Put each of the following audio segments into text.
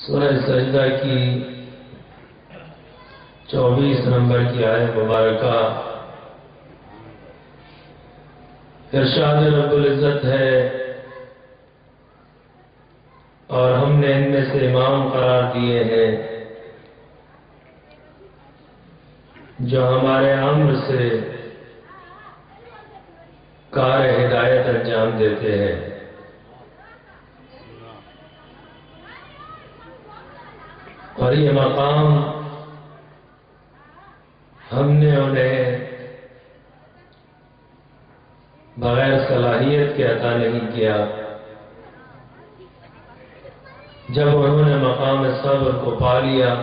سورہ سجدہ کی 24 نمبر کی آیت مبارکہ ارشاد رب العزت ہے، اور ہم نے ان میں سے امام قرار دیے ہیں جو ہمارے امر سے کار ہدایت انجام دیتے ہیں۔ اور یہ مقام ہم نے انہیں بغیر صلاحیت کے عطا نہیں کیا۔ جب انہوں نے مقام صبر کو پا لیا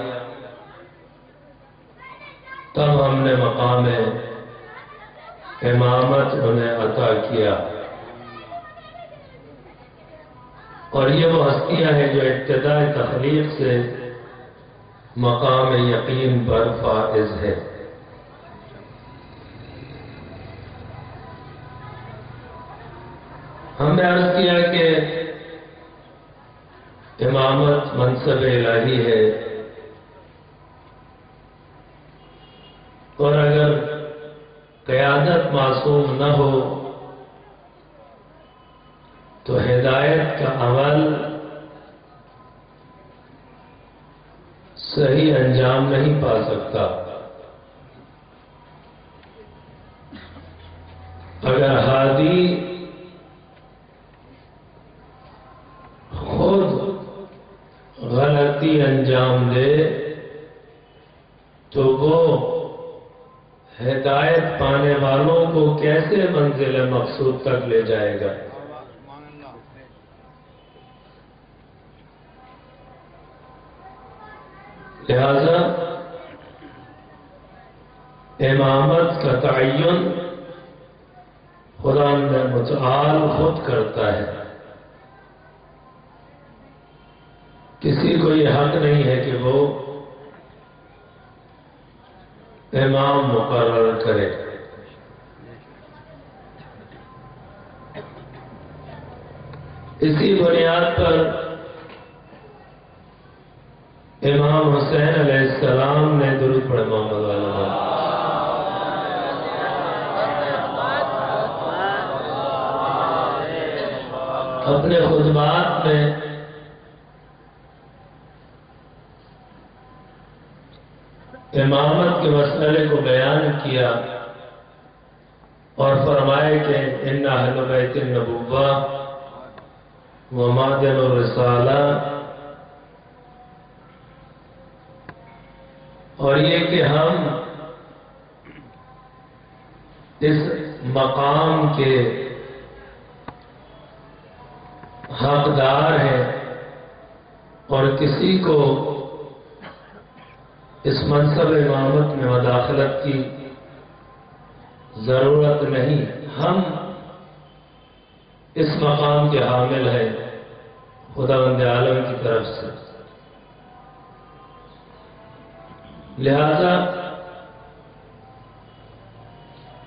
تب ہم نے مقام امامت انہیں عطا کیا۔ اور یہ وہ ہستیاں ہیں جو ابتداء تخلیق سے مقام یقین پر فائز ہے۔ ہم نے عرض کیا کہ امامت منصب الہی ہے، اور اگر قیادت معصوم نہ ہو تو ہدایت کا عمل صحیح انجام نہیں پا سکتا۔ اگر ہادی خود غلطی انجام دے تو وہ ہدایت پانے والوں کو کیسے منزل مقصود تک لے جائے گا؟ لہذا امامت کا تعین خدا متعال خود کرتا ہے۔ کسی کو یہ حق نہیں ہے کہ وہ امام مقرر کرے۔ اسی بنیاد پر امام حسین علیہ السلام نے درود پڑھے محمد والا اپنے خطبات میں امامت کے مسئلے کو بیان کیا اور فرمائے کہ ان اہل بیت النبوہ ومعدن الرسالہ، اور یہ کہ ہم اس مقام کے حقدار ہیں اور کسی کو اس منصب امامت میں مداخلت کی ضرورت نہیں۔ ہم اس مقام کے حامل ہیں خداوند عالم کی طرف سے۔ لہذا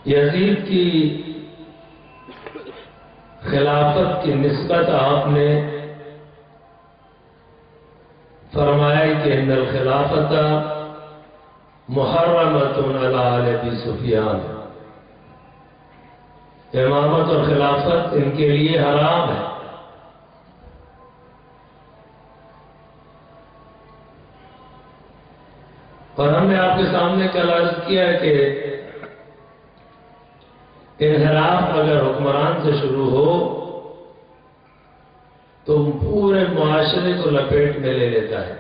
یزید کی خلافت کی نسبت آپ نے فرمایا کہ ان الخلافت محرمۃ علی آل ابی سفیان، امامت اور خلافت ان کے لیے حرام ہے۔ اور ہم نے آپ کے سامنے کل عرض کیا ہے کہ انحراف اگر حکمران سے شروع ہو تو پورے معاشرے کو لپیٹ میں لے لیتا ہے۔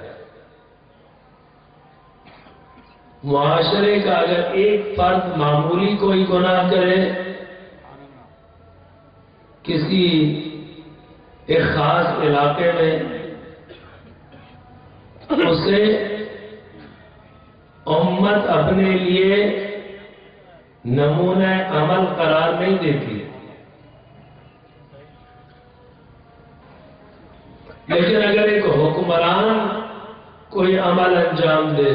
معاشرے کا اگر ایک فرد معمولی کوئی گناہ کرے کسی ایک خاص علاقے میں، اسے امت اپنے لیے نمونہ عمل قرار نہیں دیتی، لیکن اگر ایک حکمران کوئی عمل انجام دے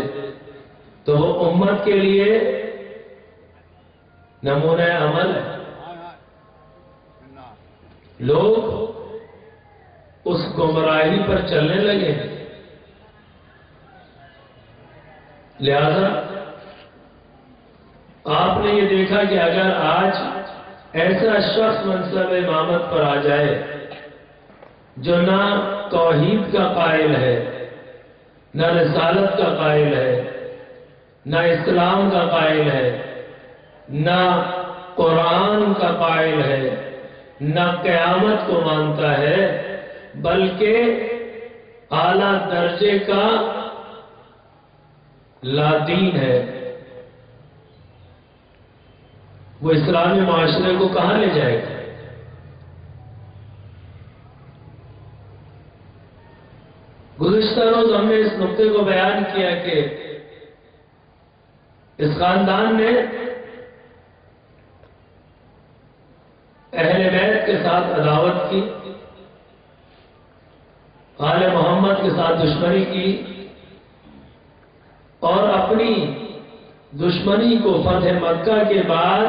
تو وہ امت کے لیے نمونہ عمل ہے۔ لوگ اس گمراہی پر چلنے لگے لہذا آپ نے یہ دیکھا کہ اگر آج ایسا شخص منصب امامت پر آ جائے جو نہ توحید کا قائل ہے، نہ رسالت کا قائل ہے، نہ اسلام کا قائل ہے، نہ قرآن کا قائل ہے، نہ قیامت کو مانتا ہے، بلکہ اعلیٰ درجے کا لادین ہے، وہ اسلامی معاشرے کو کہاں لے جائے گا؟ گزشتہ روز ہم نے اس نقطے کو بیان کیا کہ اس خاندان نے اہل بیت کے ساتھ عداوت کی، آل محمد کے ساتھ دشمنی کی، اور اپنی دشمنی کو فتح مکہ کے بعد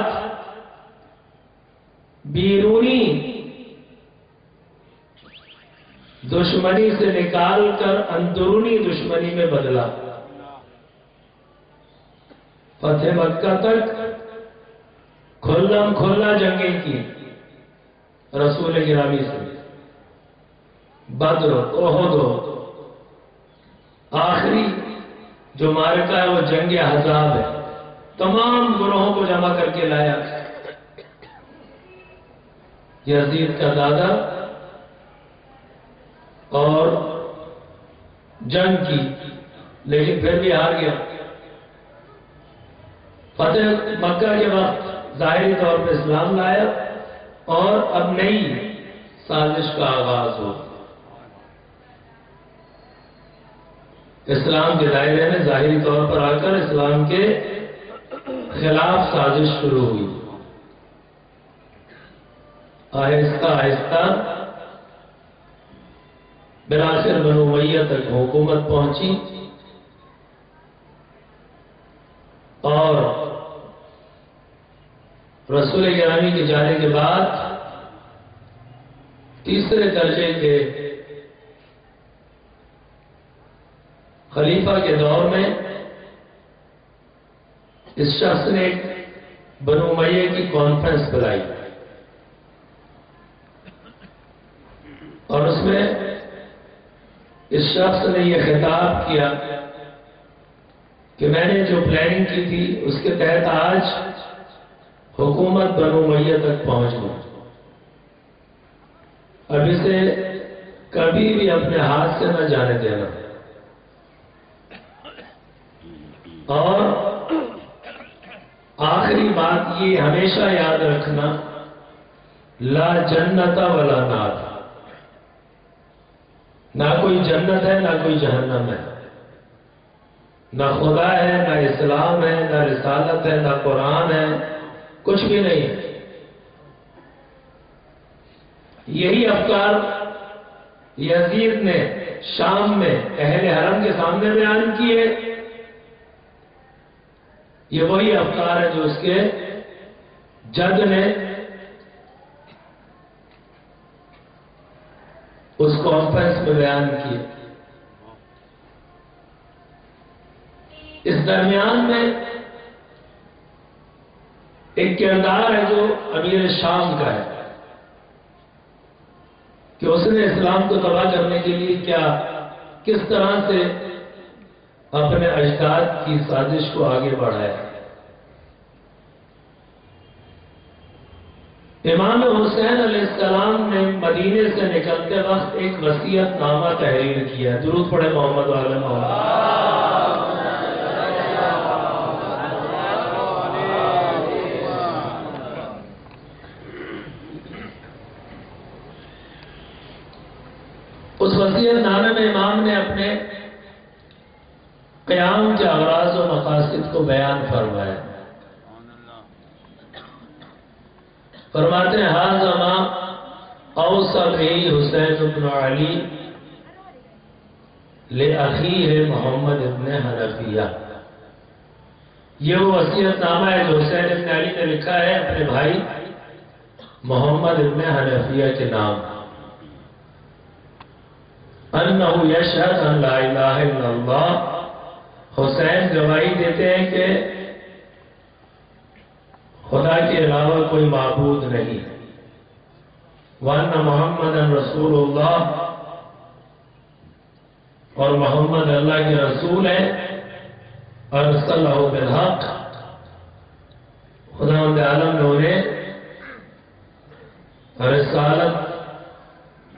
بیرونی دشمنی سے نکال کر اندرونی دشمنی میں بدلا۔ فتح مکہ تک کھلم کھلا جنگیں کی رسول گرامی سے، بدر، احد، آخری جو معرکہ ہے وہ جنگ احزاب ہے، تمام گروہوں کو جمع کر کے لایا۔ یزید کا دادا اور جنگ کی، لیکن پھر بھی ہار گیا۔ فتح مکہ کے وقت ظاہری طور پر اسلام لایا اور اب نئی سازش کا آغاز ہو۔ اسلام کے دائرے میں ظاہری طور پر آ کر اسلام کے خلاف سازش شروع ہوئی۔ آہستہ آہستہ بالآخر بنو امیہ تک حکومت پہنچی اور رسول گرامی کے جانے کے بعد تیسرے درجے کے خلیفہ کے دور میں اس شخص نے بنو امیہ کی کانفرنس بلائی اور اس میں اس شخص نے یہ خطاب کیا کہ میں نے جو پلاننگ کی تھی اس کے تحت آج حکومت بنو امیہ تک پہنچ گئی، اب اسے کبھی بھی اپنے ہاتھ سے نہ جانے دینا، اور آخری بات یہ ہمیشہ یاد رکھنا، لا جنت ولا نار، نہ کوئی جنت ہے نہ کوئی جہنم ہے، نہ خدا ہے نہ اسلام ہے نہ رسالت ہے نہ قرآن ہے، کچھ بھی نہیں ہے۔ یہی افکار یزید نے شام میں اہل حرم کے سامنے بیان کیے، یہ وہی افکار ہے جو اس کے جد نے اس کانفرنس میں بیان کیے۔ اس درمیان میں ایک کردار ہے جو امیر شام کا ہے کہ اس نے اسلام کو تباہ کرنے کے لیے کس طرح سے اپنے اجداد کی سازش کو آگے بڑھایا۔ امام حسین علیہ السلام نے مدینے سے نکلتے وقت ایک وصیت نامہ تحریر کیا، درود پڑھے محمد وعلی محمد۔ اس وصیت نامے میں امام نے اپنے قیام کے اغراض و مقاصد کو بیان فرمایا۔ فرماتے ہیں ھذا ما اوصى به حسین بن علی لأخیہ محمد ابن حنفیہ، یہ وہ وصیت نامہ ہے جو حسین ابن علی نے لکھا ہے اپنے بھائی محمد ابن حنفیہ کے نام، انہ یشہد ان لا الہ الا اللہ حسین گواہی دیتے ہیں کہ خدا کے علاوہ کوئی معبود نہیں، وَأَنَّ مُحَمَّدًا رسول اللہ، اور محمد اللہ کے رسول ہیں، ارسلہ بالحق، خداوند عالم نے انہیں رسالت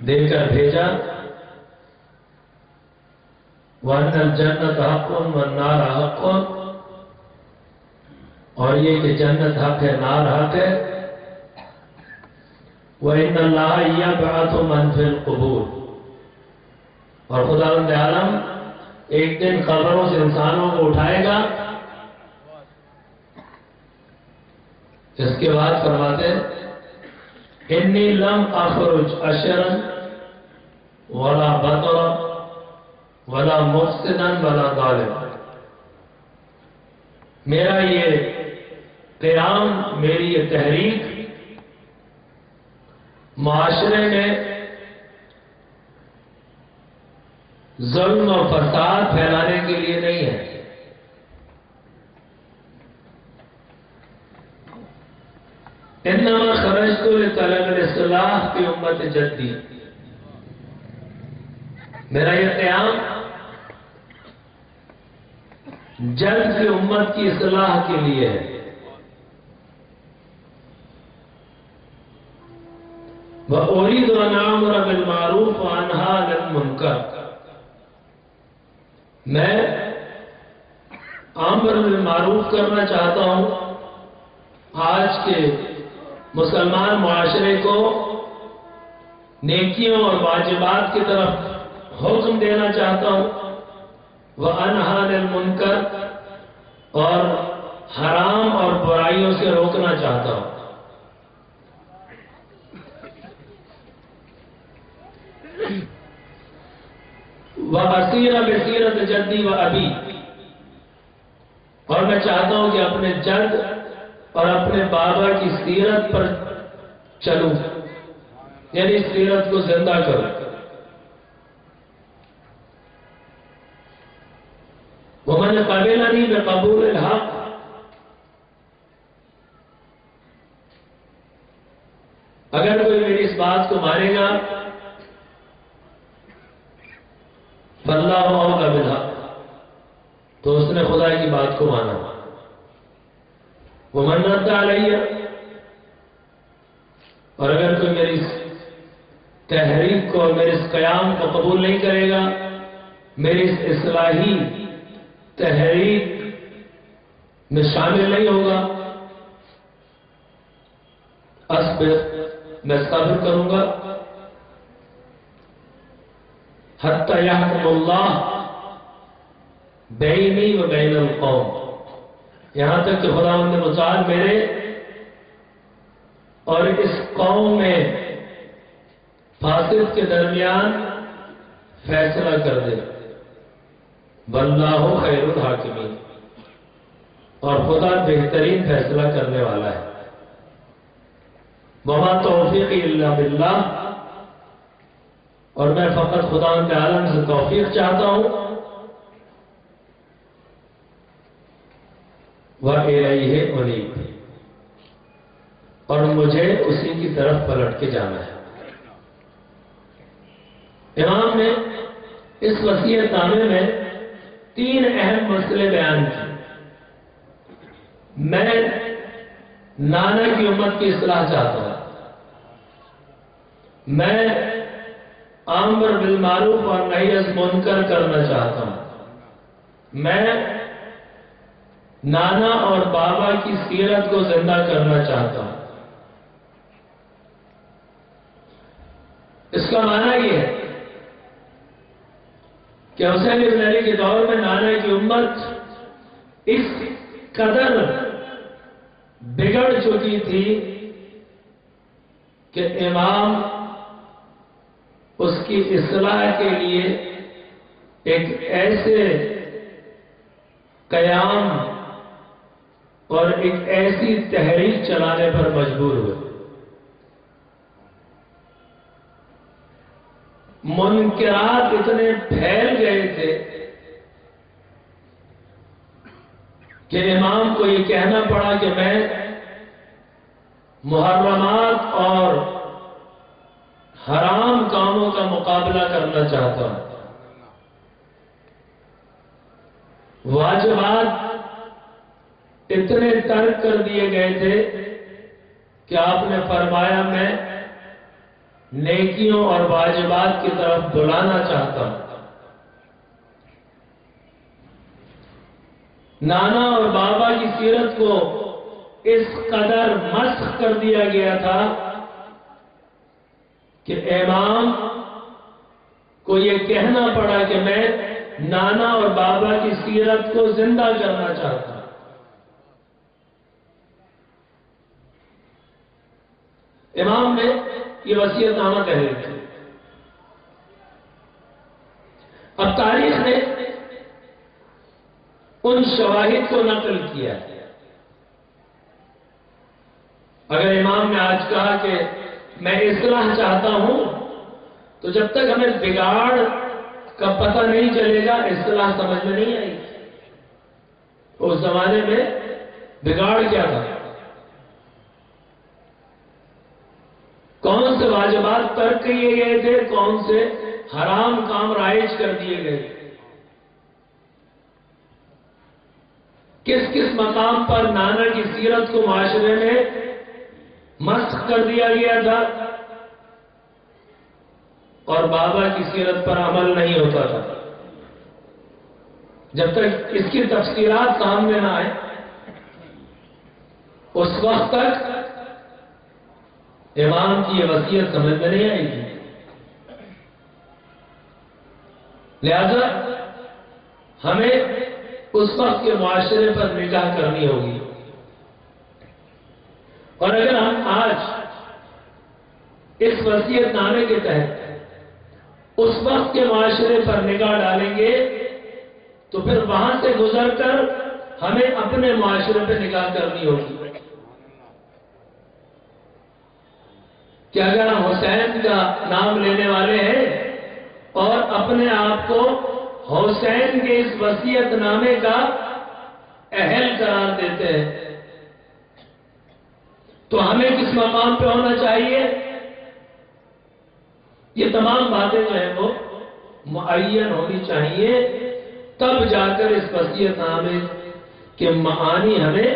دے کر بھیجا، وَأَنَّ الْجَنَّةَ حَقٌّ وَالنَّارَ حَقٌّ، اور یہ کہ جنت حق ہے، نار حق ہے، وَإِنَّ اللَّهَ يَبْعَثُ مَن فِي الْقُبُورِ، اور خداوند عالم ایک دن قبروں سے انسانوں کو اٹھائے گا۔ اس کے بعد فرماتے ہیں انی لم اخرج اشرا ولا بطرا ولا مفسدا ولا ظالما، میرا یہ قیام، میری یہ تحریک معاشرے میں ظلم و فساد پھیلانے کے لیے نہیں ہے، انما خرجت لطلب الاصلاح فی امت جدی، میرا یہ قیام جد کی امت کی اصلاح کے لیے ہے۔ وَأُرِيدُ أَنْ أَأْمُرَ بِالْمَعْرُوفِ وَأَنْهَى عَنِ الْمُنكَرِ، میں امر بالمعروف کرنا چاہتا ہوں، آج کے مسلمان معاشرے کو نیکیوں اور واجبات کی طرف حکم دینا چاہتا ہوں، وَأَنْهَى عَنِ الْمُنكَرِ، اور حرام اور برائیوں سے روکنا چاہتا ہوں۔ وَأَسِيرَ بِسِيرَةِ جَدِّي وَأَبِي، اور میں چاہتا ہوں کہ اپنے جد اور اپنے بابا کی سیرت پر چلوں، یعنی سیرت کو زندہ کروں۔ وَمَنْ قَبِلَنِي بِقَبُولِ الْحَقِّ، اگر کوئی میری اس بات کو مانے گا، فَاللَّهُ أَوْلَى بِالْحَقِّ، تو اس نے خدا کی بات کو مانا۔ وَمَنْ رَدَّ عَلَيَّ، اور اگر کوئی میری اس تحریک کو، میرے اس قیام کو قبول نہیں کرے گا، میری اس اصلاحی تحریک میں شامل نہیں ہوگا، اصبر، میں صبر کروں گا، حتی یحکم اللہ بینی و بین القوم، یہاں تک کہ خداوند متعال میرے اور اس قوم میں فاسد کے درمیان فیصلہ کر دے۔ واللہ خیر الحاکمین، اور خدا بہترین فیصلہ کرنے والا ہے۔ وما توفیقی الا باللہ، اور میں فقط خداوند عالم سے توفیق چاہتا ہوں، وَإِلَيْهِ أُنِيبُ، اور مجھے اسی کی طرف پلٹ کے جانا ہے۔ امام نے اس وصیت نامے میں 3 اہم مسئلے بیان کیے۔ میں نانا کی امت کی اصلاح چاہتا ہوں، میں امر بالمعروف اور نہی عن المنکر کرنا چاہتا ہوں، میں نانا اور بابا کی سیرت کو زندہ کرنا چاہتا ہوں۔ اس کا معنی یہ ہے کہ حسین ابن علی کے دور میں نانا کی امت اس قدر بگڑ چکی تھی کہ امام اس کی اصلاح کے لیے ایک ایسے قیام اور ایک ایسی تحریک چلانے پر مجبور ہوئے۔ منکرات اتنے پھیل گئے تھے کہ امام کو یہ کہنا پڑا کہ میں محرمات اور حرام کاموں کا مقابلہ کرنا چاہتا ہوں. واجبات اتنے ترک کر دیے گئے تھے کہ آپ نے فرمایا میں نیکیوں اور واجبات کی طرف بلانا چاہتا ہوں. نانا اور بابا کی سیرت کو اس قدر مسخ کر دیا گیا تھا کہ امام کو یہ کہنا پڑا کہ میں نانا اور بابا کی سیرت کو زندہ کرنا چاہتا ہوں. امام نے یہ وصیت نامہ تحریر کی. اب تاریخ نے ان شواہد کو نقل کیا. اگر امام نے آج کہا کہ میں اصلاح چاہتا ہوں تو جب تک ہمیں بگاڑ کا پتہ نہیں چلے گا اصلاح سمجھ میں نہیں آئے گی. اس زمانے میں بگاڑ کیا تھا؟ کون سے واجبات ترک کیے گئے تھے، کون سے حرام کام رائج کر دیے گئے، کس کس مقام پر نانا کی سیرت کو معاشرے میں مسخ کر دیا گیا تھا اور بابا کی سیرت پر عمل نہیں ہوتا تھا. جب تک اس کی تفصیلات سامنے نہ آئے اس وقت تک امام کی یہ وصیت سمجھ میں نہیں آئے گی. لہذا ہمیں اس وقت کے معاشرے پر نگاہ کرنی ہوگی. اور اگر ہم آج اس وصیت نامے کے تحت اس وقت کے معاشرے پر نگاہ ڈالیں گے تو پھر وہاں سے گزر کر ہمیں اپنے معاشرے پہ نگاہ کرنی ہوگی کہ اگر ہم حسین کا نام لینے والے ہیں اور اپنے آپ کو حسین کے اس وصیت نامے کا اہل قرار دیتے ہیں تو ہمیں کس مقام پہ ہونا چاہیے؟ یہ تمام باتیں جو ہیں وہ معین ہونی چاہیے، تب جا کر اس وصیت نامے کے معانی ہمیں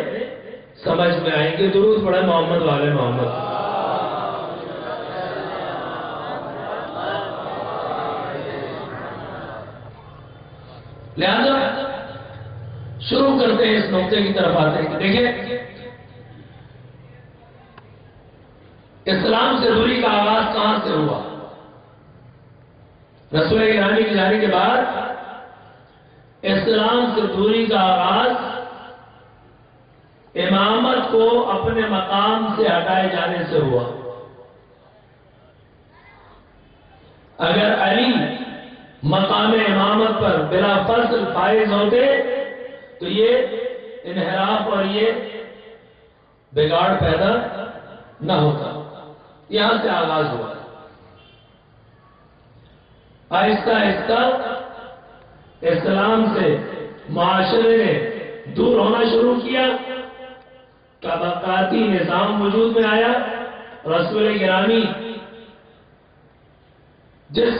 سمجھ میں آئیں گے. درود پڑھے محمد والے محمد. لہذا شروع کرتے ہیں، اس نقطے کی طرف آتے ہیں کہ دیکھیں اسلام سے دوری کا آغاز کہاں سے ہوا. رسول گرامی کے جانے کے بعد اسلام سے دوری کا آغاز امامت کو اپنے مقام سے ہٹائے جانے سے ہوا. اگر علی مقام امامت پر بلا فصل فائز ہوتے تو یہ انحراف اور یہ بگاڑ پیدا نہ ہوتا. یہاں سے آغاز ہوا. آہستہ آہستہ اسلام سے معاشرے نے دور ہونا شروع کیا، طبقاتی نظام وجود میں آیا. رسول گرامی جس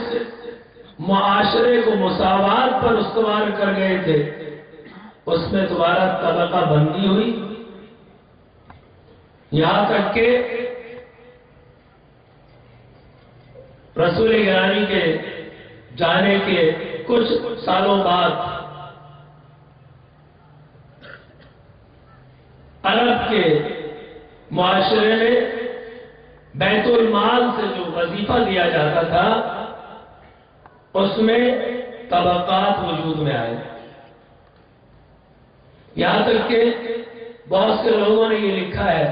معاشرے کو مساوات پر استوار کر گئے تھے اس میں دوبارہ طبقہ بندی ہوئی، یہاں تک کہ رسول گرامی کے جانے کے کچھ سالوں بعد عرب کے معاشرے میں بیت المال سے جو وظیفہ دیا جاتا تھا اس میں طبقات وجود میں آئے. یہاں تک کہ بہت سے لوگوں نے یہ لکھا ہے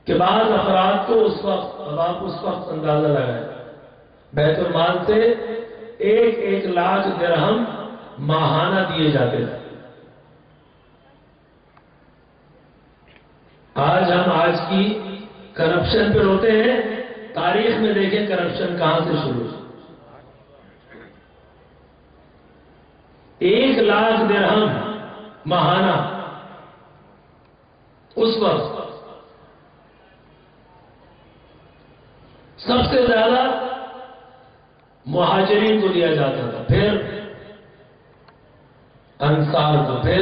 کہ بعض افراد کو اس وقت اندازہ لگائے بیت المال سے 1 لاکھ درہم ماہانہ دیے جاتے تھے. آج کی کرپشن پہ روتے ہیں، تاریخ میں دیکھیں کرپشن کہاں سے شروع. 1 1,00,000 درہم ماہانہ اس وقت سب سے زیادہ مہاجرین کو دیا جاتا تھا، پھر انصار کو، پھر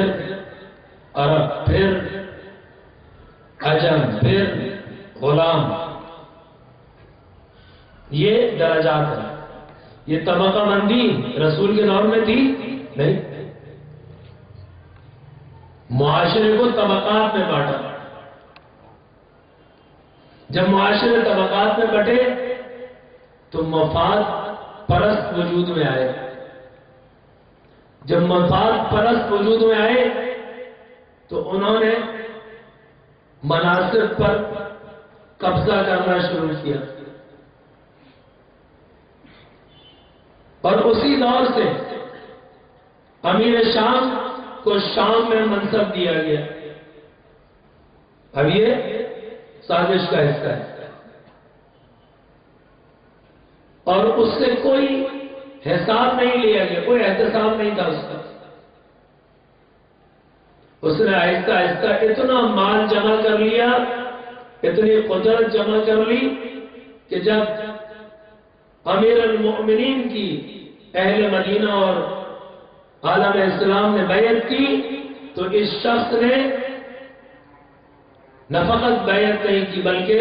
عرب، پھر عجم، پھر غلام. یہ درجات ہیں. یہ طبقہ بندی رسول کے دور میں تھی نہیں. معاشرے کو طبقات میں بانٹا. جب معاشرے طبقات میں بٹے تو مفاد پرست وجود میں آئے. جب مفاد پرست وجود میں آئے تو انہوں نے مناصب پر قبضہ کرنا شروع کیا. اور اسی دور سے امیر شام کو شام میں منصب دیا گیا. اب یہ سازش کا حصہ ہے اور اس سے کوئی حساب نہیں لیا گیا، کوئی احتساب نہیں تھا اس کا. اس نے آہستہ آہستہ اتنا مال جمع کر لیا، اتنی قدرت جمع کر لی کہ جب امیر المؤمنین کی اہل مدینہ اور عالم اسلام نے بیعت کی تو اس شخص نے نہ فقط بیعت نہیں کی بلکہ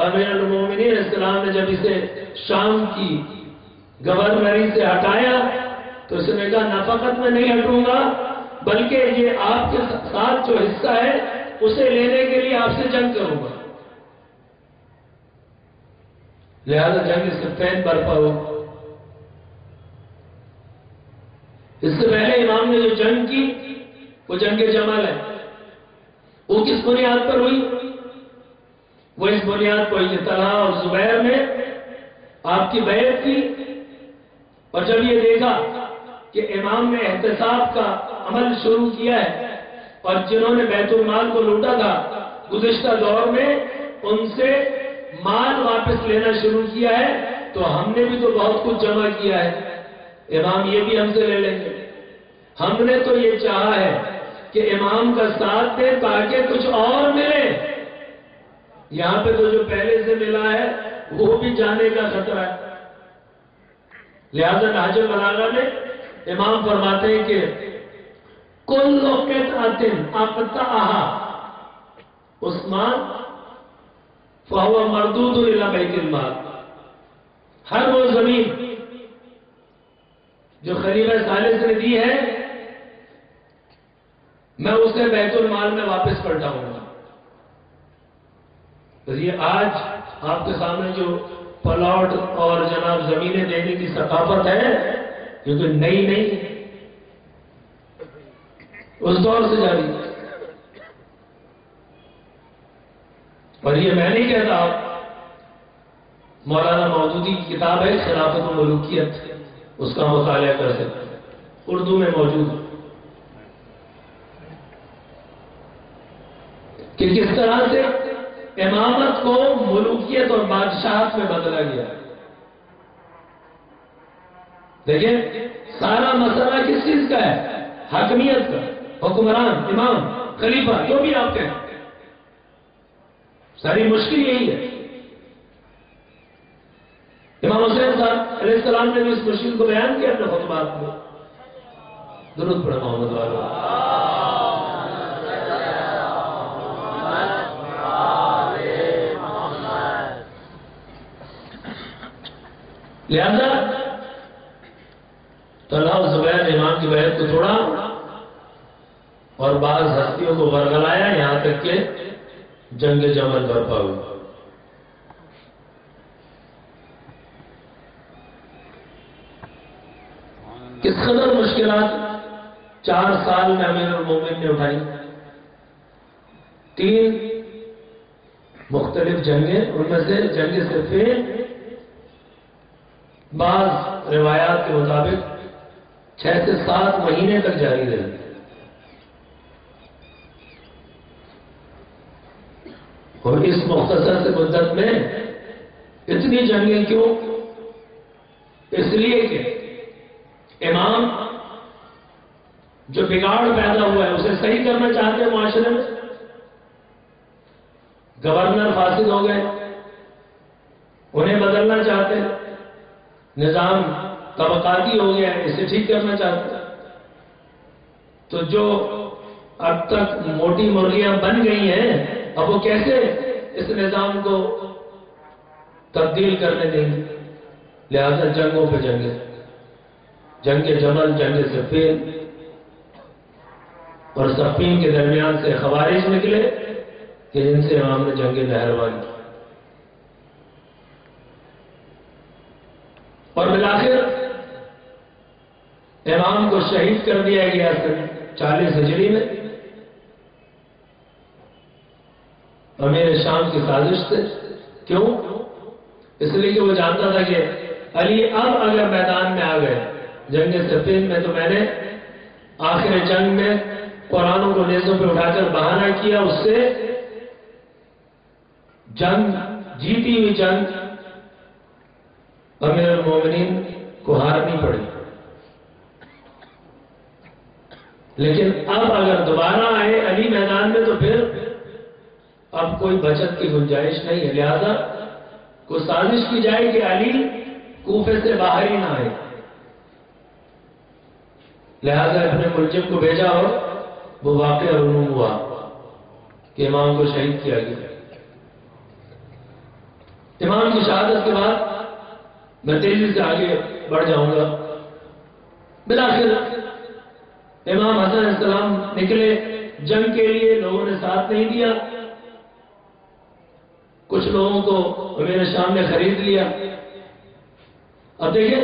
امیر المؤمنین اسلام نے جب اسے شام کی گورنری سے ہٹایا تو اس نے کہا نہ فقط میں نہیں ہٹوں گا بلکہ یہ آپ کے ساتھ جو حصہ ہے اسے لینے کے لیے آپ سے جنگ کروں گا. لہذا جنگ صفین برپا ہو. اس سے پہلے امام نے جو جنگ کی وہ جنگ جمل ہے. وہ کس بنیاد پر ہوئی؟ وہ اس بنیاد پر یہ طلحہ اور زبیر نے آپ کی بیعت کی اور جب یہ دیکھا کہ امام نے احتساب کا عمل شروع کیا ہے اور جنہوں نے بیت المال کو لوٹا تھا گزشتہ دور میں ان سے مال واپس لینا شروع کیا ہے تو ہم نے بھی تو بہت کچھ جمع کیا ہے، امام یہ بھی ہم سے لے لیں گے. ہم نے تو یہ چاہا ہے کہ امام کا ساتھ دیں تاکہ کچھ اور ملے. یہاں پہ تو جو پہلے سے ملا ہے وہ بھی جانے کا خطرہ ہے. لہذا نہج البلاغہ میں امام فرماتے ہیں کہ کل قطعۃ اقطعھا عثمان فہو مردود الی بیت المال. ہر وہ زمین جو خلیفہ ثالث نے دی ہے میں اسے بیت المال میں واپس پلٹاؤں گا. تو یہ آج آپ کے سامنے جو پلاٹ اور جناب زمینیں دینے کی ثقافت ہے یہ تو نئی نہیں اس دور سے جاری ہے. اور یہ میں نہیں کہتا، مولانا مودودی کی کتاب ہے خلافت و ملوکیت، اس کا مطالعہ کر سکتے ہیں، اردو میں موجود ہے کہ کس طرح سے امامت کو ملوکیت اور بادشاہت میں بدلا گیا. دیکھیں سارا مسئلہ کس چیز کا ہے؟ حاکمیت کا. حکمران، امام، خلیفہ، جو بھی آپ کہیں، ساری مشکل یہی ہے. امام حسین صاحب علیہ السلام نے بھی اس مشکل کو بیان کیا اپنے خطبات میں. درود پڑھیں محمد والو. لہذا طلحہ اور زبیر نے امام کی بیعت کو توڑا اور بعض ہستیوں کو ورگلایا یہاں تک کہ جنگ جمل برپا ہوئی. کس قدر مشکلات 4 سال میں امیر المومنین نے اٹھائی. 3 مختلف جنگیں، ان میں سے جنگ صفین بعض روایات کے مطابق 6 سے 7 مہینے تک جاری رہی. اور اس مختصر سے مدت میں اتنی جنگیں کیوں؟ اس لیے کہ امام جو بگاڑ پیدا ہوا ہے اسے صحیح کرنا چاہتے ہیں معاشرے میں. گورنر فاسد ہو گئے، انہیں بدلنا چاہتے ہیں. نظام طبقاتی ہو گیا ہے، اسے ٹھیک کرنا چاہتے ہیں. تو جو اب تک موٹی مرغیاں بن گئی ہیں، اب وہ کیسے اس نظام کو تبدیل کرنے دیں گے؟ لہذا جنگوں پہ جنگیں، جنگ جمل، جنگ صفین، اور صفین کے درمیان سے خوارج نکلے کہ جن سے امام نے جنگ نہروان کی. اور بالآخر امام کو شہید کر دیا گیا 40 ہجری میں امیر شام کی سازش سے. کیوں؟ اس لیے کہ وہ جانتا تھا کہ علی اب اگر میدان میں آ گئے جنگ صفین میں تو میں نے آخر جنگ میں قرآنوں کو نیزوں پہ اٹھا کر بہانہ کیا، اس سے جنگ، جیتی ہوئی جنگ امیر المومنین کو ہارنی پڑی. لیکن اب اگر دوبارہ آئے علی میدان میں تو پھر اب کوئی بچت کی گنجائش نہیں ہے. لہذا کوئی سازش کی جائے کہ علی کوفے سے باہر ہی نہ آئے. لہذا اپنے ملزم کو بھیجا اور وہ واقعہ رونما ہوا کہ امام کو شہید کیا گیا. امام کی شہادت کے بعد میں تیزی سے آگے بڑھ جاؤں گا. بالآخر امام حسن علیہ السلام نکلے جنگ کے لیے، لوگوں نے ساتھ نہیں دیا. کچھ لوگوں کو امیر شام نے خرید لیا. اب دیکھیں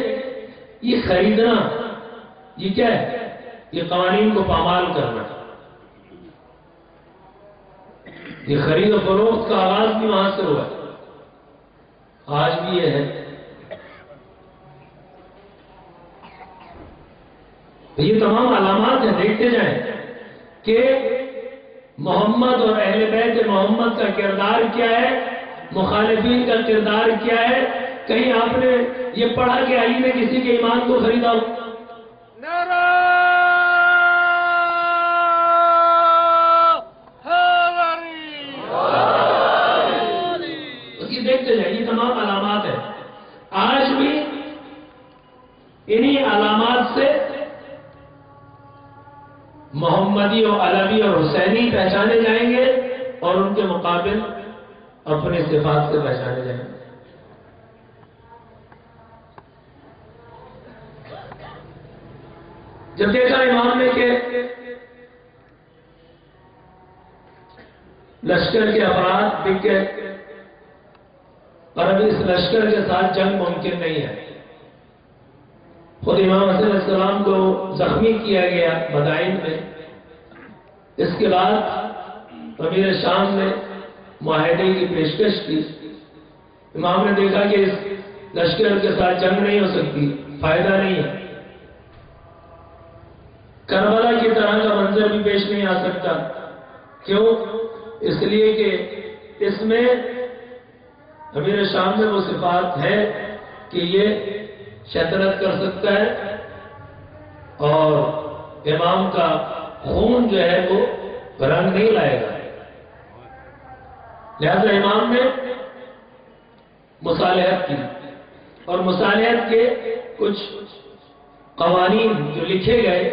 یہ خریدنا یہ کیا ہے؟ یہ قوانین کو پامال کرنا. یہ خرید و فروخت کا آغاز بھی وہاں سے ہوا، آج بھی یہ ہے. یہ تمام علامات ہیں، دیکھتے جائیں کہ محمد اور اہل بیت محمد کا کردار کیا ہے، مخالفین کا کردار کیا ہے. کہیں آپ نے یہ پڑھا کہ علی نے کسی کے ایمان کو خریدا ہو؟ نعرہ حیدری! اس کی دیکھتے جائیں، یہ تمام علامات ہیں. آج بھی انہی علامات سے محمدی اور علوی اور حسینی پہچانے جائیں گے اور ان کے مقابل اپنے صفات سے پہچانے جائیں گے. جب دیکھا امام نے کہ لشکر کے افراد بک گئے اور ابھی اس لشکر کے ساتھ جنگ ممکن نہیں ہے. خود امام حسن علیہ السلام کو زخمی کیا گیا مدائن میں. اس کے بعد امیر شام نے معاہدے کی پیشکش کی. امام نے دیکھا کہ اس لشکر کے ساتھ جنگ نہیں ہو سکتی، فائدہ نہیں ہے. کربلا کی طرح کا منظر بھی پیش نہیں آ سکتا. کیوں؟ اس لیے کہ اس میں امیر شام میں وہ صفات ہے کہ یہ شیطنت کر سکتا ہے اور امام کا خون جو ہے وہ رنگ نہیں لائے گا. لہذا امام نے مصالحت کی اور مصالحت کے کچھ قوانین جو لکھے گئے،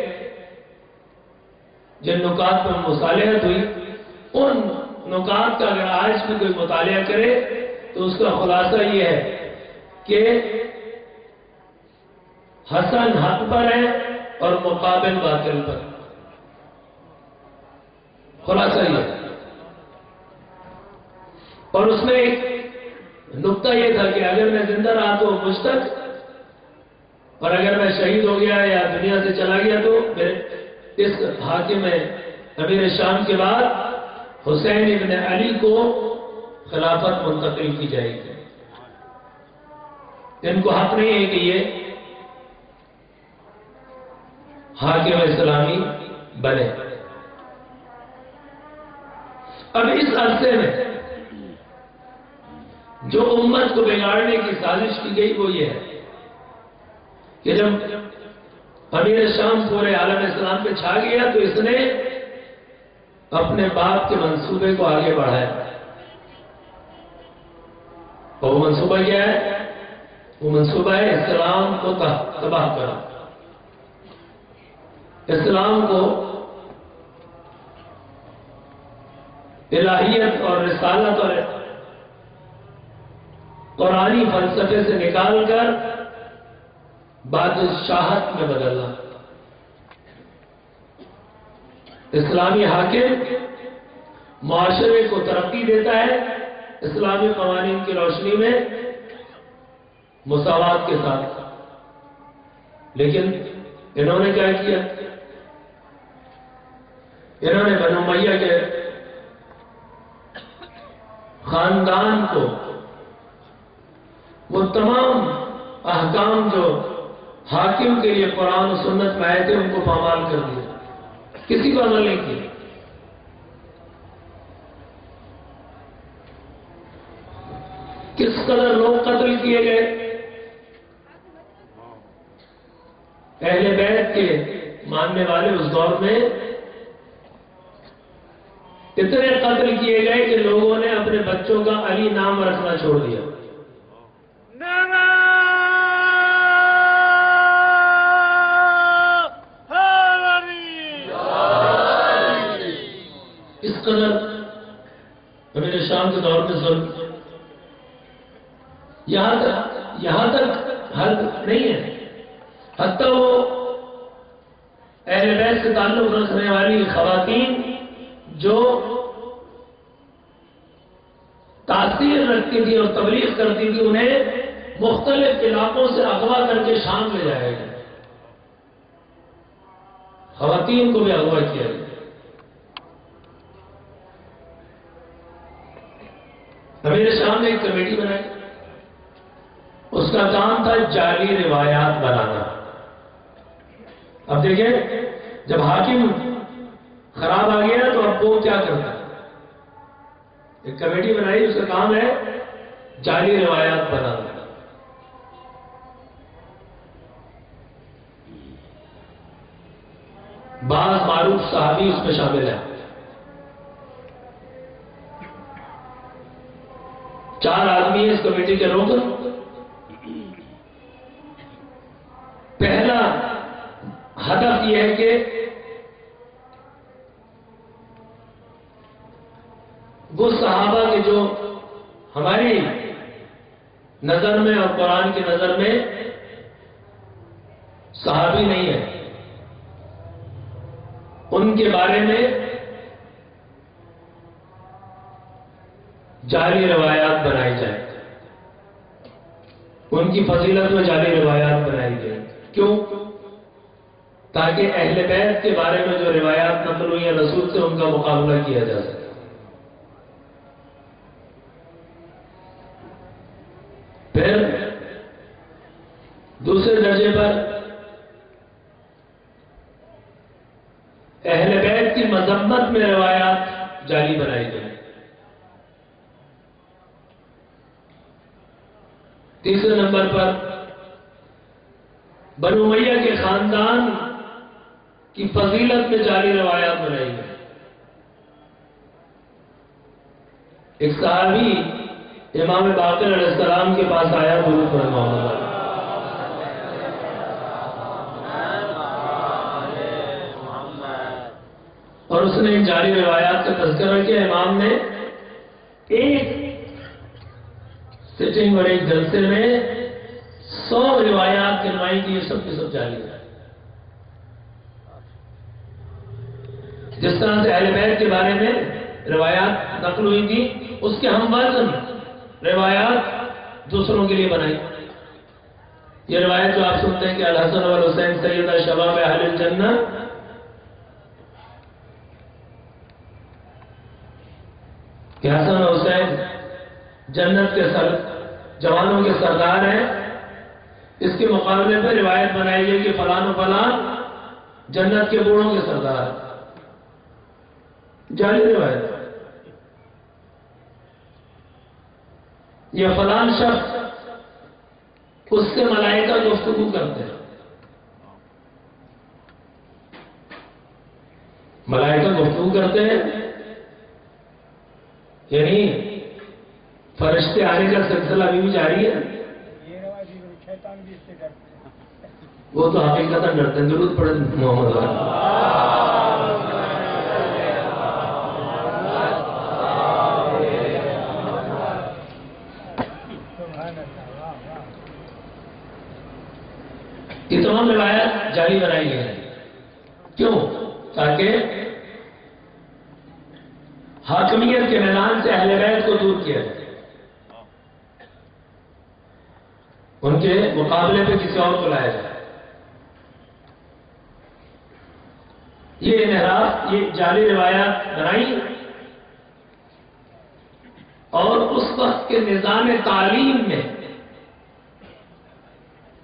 جن نکات پر مصالحت ہوئی، ان نکات کا اگر آج بھی کوئی مطالعہ کرے تو اس کا خلاصہ یہ ہے کہ حسن حق پر ہے اور مقابل باطل پر. خلاصہ یہ ہے. اور اس میں ایک نقطہ یہ تھا کہ اگر میں زندہ رہا تو مجھ تک، اور اگر میں شہید ہو گیا یا دنیا سے چلا گیا تو اس حاکم امیر شام کے بعد حسین ابن علی کو خلافت منتقل کی جائے گی. ان کو حق نہیں ہے کہ یہ حاکم اسلامی بنے. اب اس عرصے میں جو امت کو بگاڑنے کی سازش کی گئی وہ یہ ہے کہ جب امیر شام پورے عالم اسلام پہ چھا گیا تو اس نے اپنے باپ کے منصوبے کو آگے بڑھایا. اور وہ منصوبہ کیا ہے؟ وہ منصوبہ ہے اسلام کو تباہ کرنا، اسلام کو الہیت اور رسالت اور قرآنی فلسفے سے نکال کر بادشاہت میں بدلنا. اسلامی حاکم معاشرے کو ترقی دیتا ہے اسلامی قوانین کی روشنی میں مساوات کے ساتھ. لیکن انہوں نے کیا کیا؟ انہوں نے بنو امیہ کے خاندان کو وہ تمام احکام جو حاکم کے لیے قرآن و سنت میں آئے تھے ان کو پامال کر دیا، کسی کو عمل نہیں کیا. کس قدر لوگ قتل کیے گئے. اہل بیت کے ماننے والے اس دور میں اتنے قتل کیے گئے کہ لوگوں نے اپنے بچوں کا علی نام رکھنا چھوڑ دیا. نعرہ حیدری. اس قدر امیر شام کے دور میں ظلم یہاں تک حد نہیں ہے. حتیٰ وہ اہل بیت سے تعلق رکھنے والی خواتین جو تاثیر رکھتی تھی اور تبلیغ کرتی تھی انہیں مختلف علاقوں سے اغوا کر کے شام لے جایا گیا. خواتین کو بھی اغوا کیا گیا. امیر شام نے ایک کمیٹی بنائی، اس کا کام تھا جعلی روایات بنانا. اب دیکھیں جب حاکم خراب آ گیا تو اب وہ کیا کرتا ہے؟ ایک کمیٹی بنائی، اس کا کام ہے جعلی روایات بنانا. بعض معروف صحابی اس میں شامل ہیں. 4 آدمی ہیں اس کمیٹی کے رکن. پہلا ہدف یہ ہے کہ وہ صحابہ کے جو ہماری نظر میں اور قرآن کی نظر میں صحابی نہیں ہے، ان کے بارے میں جعلی روایات بنائی جائے، ان کی فضیلت میں جعلی روایات بنائی جائے. کیوں؟ تاکہ اہل بیت کے بارے میں جو روایات نقل ہوئی ہیں رسول سے ان کا مقابلہ کیا جا سکے. پھر دوسرے درجے پر اہل بیت کی مذمت میں روایات جعلی بنائی گئی. تیسرے نمبر پر بنو امیہ کے خاندان کی فضیلت میں جعلی روایات بنائی گئی. ایک صحابی امام باقر علیہ السلام کے پاس آیا، درود پڑھ محمد، اور اس نے ان جعلی روایات کا تذکرہ کیا. امام نے ایک سیٹنگ اور ایک جلسے میں 100 روایات گنوائی کی، یہ سب کی سب جعلی ہے. جس طرح سے اہل بیت کے بارے میں روایات نقل ہوئی تھی، اس کے ہم وزن روایات دوسروں کے لیے بنائی. یہ روایت جو آپ سنتے ہیں کہ الحسن والحسین سیدہ شباب اہل الجنہ، کہ حسن اور حسین جنت کے جوانوں کے سردار ہیں. اس کے مقابلے پر روایت بنائی گئی کہ فلان و فلان جنت کے بوڑھوں کے سردار ہیں. جعلی روایت. یہ فلان شخص اس سے ملائکہ گفتگو کرتے ہیں. ملائکہ گفتگو کرتے ہیں، یعنی فرشتے آنے کا سلسلہ ابھی بھی جاری ہے. وہ تو حقیقت ڈرتے ہیں. درود پڑھے محمد یہ تمام روایات جاری بنائی گئی ہیں. کیوں؟ تاکہ حاکمیت کے میدان سے اہل بیت کو دور کیا جائے، ان کے مقابلے پہ کسی اور کو لایا جائے. یہ انحراف، یہ جعلی روایات بنائی اور اس وقت کے نظام تعلیم میں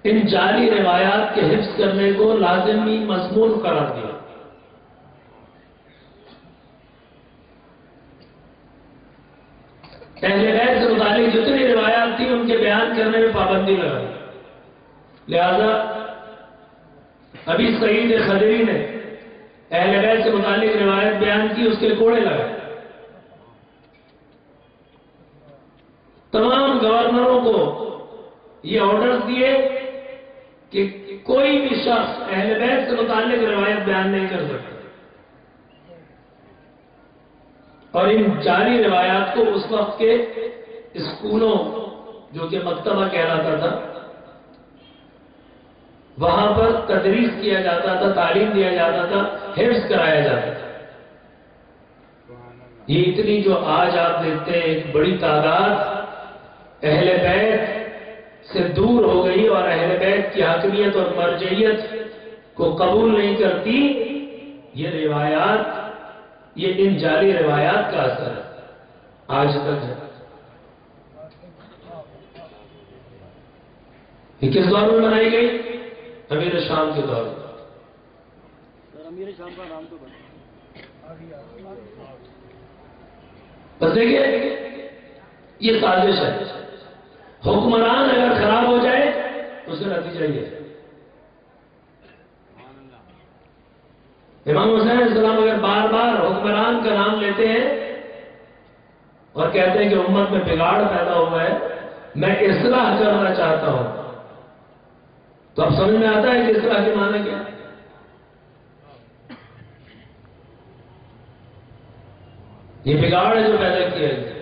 ان جعلی روایات کے حفظ کرنے کو لازمی مضمون قرار دیا. اہل بیت سے متعلق جتنی روایات تھیں ان کے بیان کرنے میں پابندی لگا دی. لہذا ابھی سعید خدری نے اہل بیت سے متعلق روایت بیان کی، اس کے کوڑے لگائے. تمام گورنروں کو یہ آرڈرز دیے کہ کوئی بھی شخص اہل بیت سے متعلق روایت بیان نہیں کر سکتا، اور ان جعلی روایات کو اس وقت کے اسکولوں، جو کہ مکتبہ کہلاتا تھا، وہاں پر تدریس کیا جاتا تھا، تعلیم دیا جاتا تھا، حفظ کرایا جاتا تھا. یہ اتنی جو آج آپ دیکھتے ہیں ایک بڑی تعداد اہل بیت سے دور ہو گئی اور اہل بیت کی حاکمیت اور مرجعیت کو قبول نہیں کرتی، یہ روایات، یہ ان جعلی روایات کا اثر ہے، آج تک ہے. یہ کس دور میں بنائی گئی؟ امیر شام کے دور میں. امیر شام کا نام تو بس دیکھیے، یہ سازش ہے. حکمران اگر خراب ہو جائے تو اس کا نتیجہ یہ ہے. امام حسین علیہ السلام اگر بار بار حکمران کا نام لیتے ہیں اور کہتے ہیں کہ امت میں بگاڑ پیدا ہوا ہے، میں اصلاح کرنا چاہتا ہوں، تو اب سمجھ میں آتا ہے کہ اصلاح کے معنی کیا ہے. یہ بگاڑ ہے جو پیدا کیا ہے.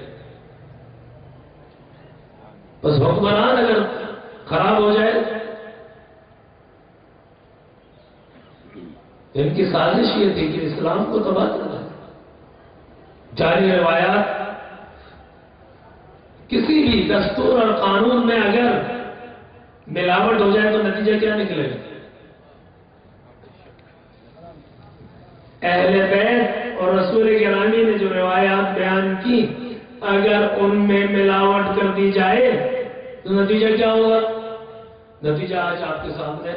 بس حکمران اگر خراب ہو جائے، ان کی سازش یہ تھی کہ اسلام کو تباہ کرنا. جعلی روایات کسی بھی دستور اور قانون میں اگر ملاوٹ ہو جائے تو نتیجہ کیا نکلے گا؟ اہل بیت اور رسول گرامی نے جو روایات بیان کی، اگر ان میں ملاوٹ کر دی جائے تو نتیجہ کیا ہوگا؟ نتیجہ آج آپ کے سامنے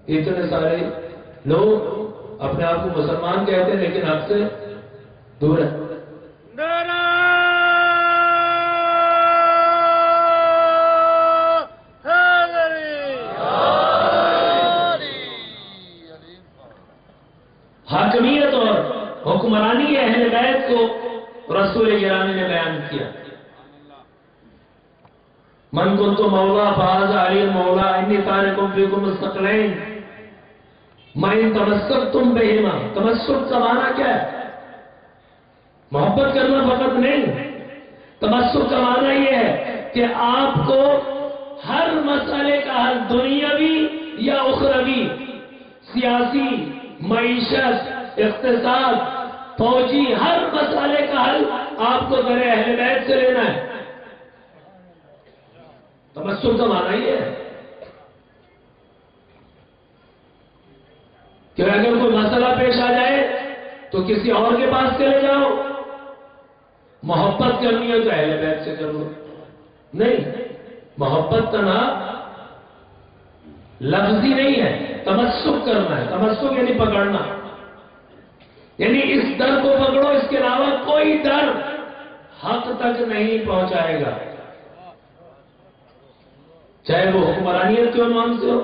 اتنے سارے لوگ اپنے آپ کو مسلمان کہتے ہیں لیکن حق سے دور ہے. حاکمیت اور حکمرانی اہل بیت کو رسول گرامی نے بیان کیا. من کنت مولا فہذا علی مولا انی تارکم فیکم الثقلین من تمسکتم بہما. تمسک کا معنی کیا ہے؟ محبت کرنا فقط نہیں. تمسک کا معنی یہ ہے کہ آپ کو ہر مسئلے کا حل، دنیاوی یا اخروی، سیاسی، معیشت، اقتصاد، فوجی، ہر مسئلے کا حل آپ کو در اہل بیت سے لینا ہے. تمسک کا معنی یہ ہے کہ اگر کوئی مسئلہ پیش آ جائے تو کسی اور کے پاس چلے جاؤ. محبت کرنی ہے تو اہل بیت سے کر لو. نہیں، محبت کا نام لفظی نہیں ہے، تمسک کرنا ہے. تمسک یعنی پکڑنا، یعنی اس در کو پکڑو، اس کے علاوہ کوئی در حق تک نہیں پہنچائے گا، چاہے وہ حکمرانیت کے عنوان سے ہو،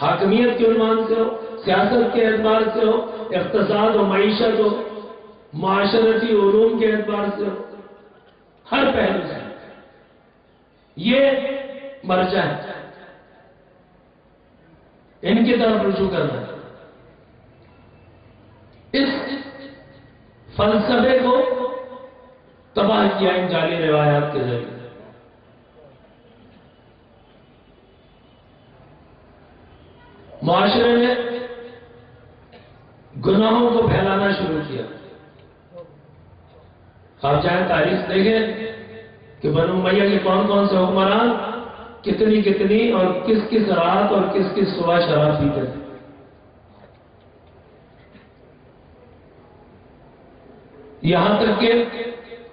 حاکمیت کے عنوان سے ہو، سیاست کے اعتبار سے ہو، اقتصاد و معیشت ہو، معاشرتی علوم کے اعتبار سے ہو، ہر پہلو سے یہ مرجع ہے، ان کی طرف رجوع کرنا ہے۔ اس فلسفے کو تباہ کیا ان جعلی روایات کے ذریعے۔ معاشرے میں گناہوں کو پھیلانا شروع کیا۔ آپ چاہیں تاریخ دیکھیں کہ بنو امیہ کے کون کون سے حکمران کتنی کتنی اور کس کس رات اور کس کس صبح شراب پیتے تھے۔ یہاں تک کہ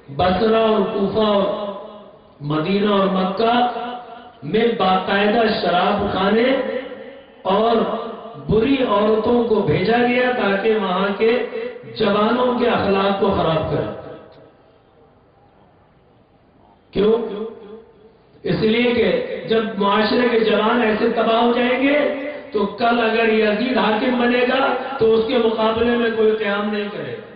بصرہ اور کوفہ اور مدینہ اور مکہ میں باقاعدہ شراب خانے اور بری عورتوں کو بھیجا گیا تاکہ وہاں کے جوانوں کے اخلاق کو خراب کریں۔ کیوں؟ اس لیے کہ جب معاشرے کے جوان ایسے تباہ ہو جائیں گے تو کل اگر یزید حاکم بنے گا تو اس کے مقابلے میں کوئی قیام نہیں کرے گا۔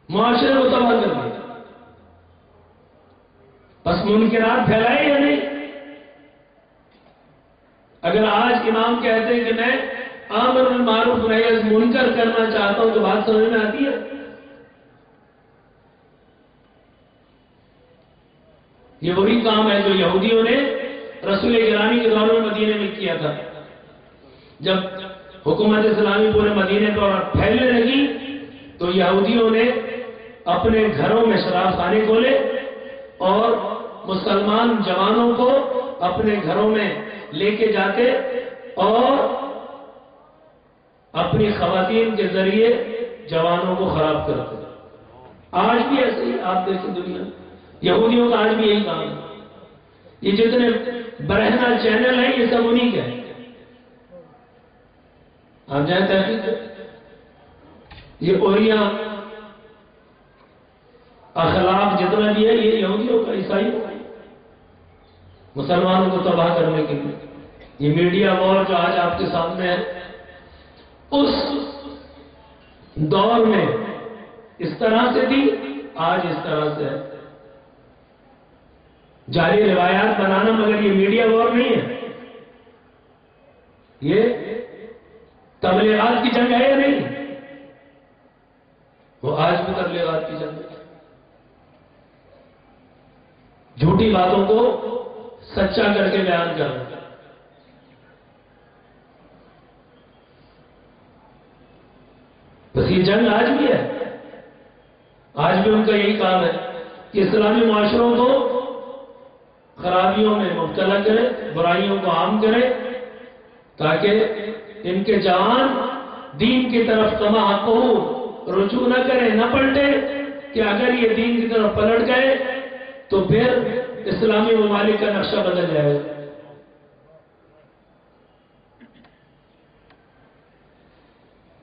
معاشرے کو تباہ کر دیا۔ بس منکرات پھیلائے یا نہیں؟ اگر آج امام کہتے ہیں کہ میں امر بالمعروف نہی عن المنکر کرنا چاہتا ہوں تو بات سمجھ میں آتی ہے؟ یہ وہی کام ہے جو یہودیوں نے رسول گرامی کے دور میں مدینے میں کیا تھا۔ جب حکومت اسلامی پورے مدینے پر پھیلنے لگی تو یہودیوں نے اپنے گھروں میں شراب خانے کھولے اور مسلمان جوانوں کو اپنے گھروں میں لے کے جاتے اور اپنی خواتین کے ذریعے جوانوں کو خراب کرتے۔ آج بھی ایسے ہی آپ دیکھیں دنیا، یہودیوں کا آج بھی یہی کام ہے۔ یہ جتنے برہنہ چینل ہیں یہ سب انہی کے ہیں۔ آپ جائیں تحقیق، یہ اوریاں اخلاق جتنا بھی ہے یہ یہودیوں کا، عیسائیوں کا، مسلمانوں کو تباہ کرنے کے لیے۔ یہ میڈیا وار جو آج آپ کے سامنے ہے، اس دور میں اس طرح سے تھی، آج اس طرح سے ہے۔ جعلی روایات بنانا مگر یہ میڈیا وار نہیں ہے، یہ تبلیغات کی جنگ ہے یا نہیں؟ وہ آج بھی تبلیغات کی جنگ ہے۔ جھوٹی باتوں کو سچا کر کے بیان کرنا۔ بس یہ جنگ آج بھی ہے، آج بھی ان کا یہی کام ہے کہ اسلامی معاشروں کو خرابیوں میں مبتلا کرے، برائیوں کو عام کرے تاکہ ان کے جوان دین کی طرف کما حقہ رجوع نہ کرے، نہ پلٹے، کہ اگر یہ دین کی طرف پلٹ گئے تو پھر اسلامی ممالک کا نقشہ بدل جائے گا۔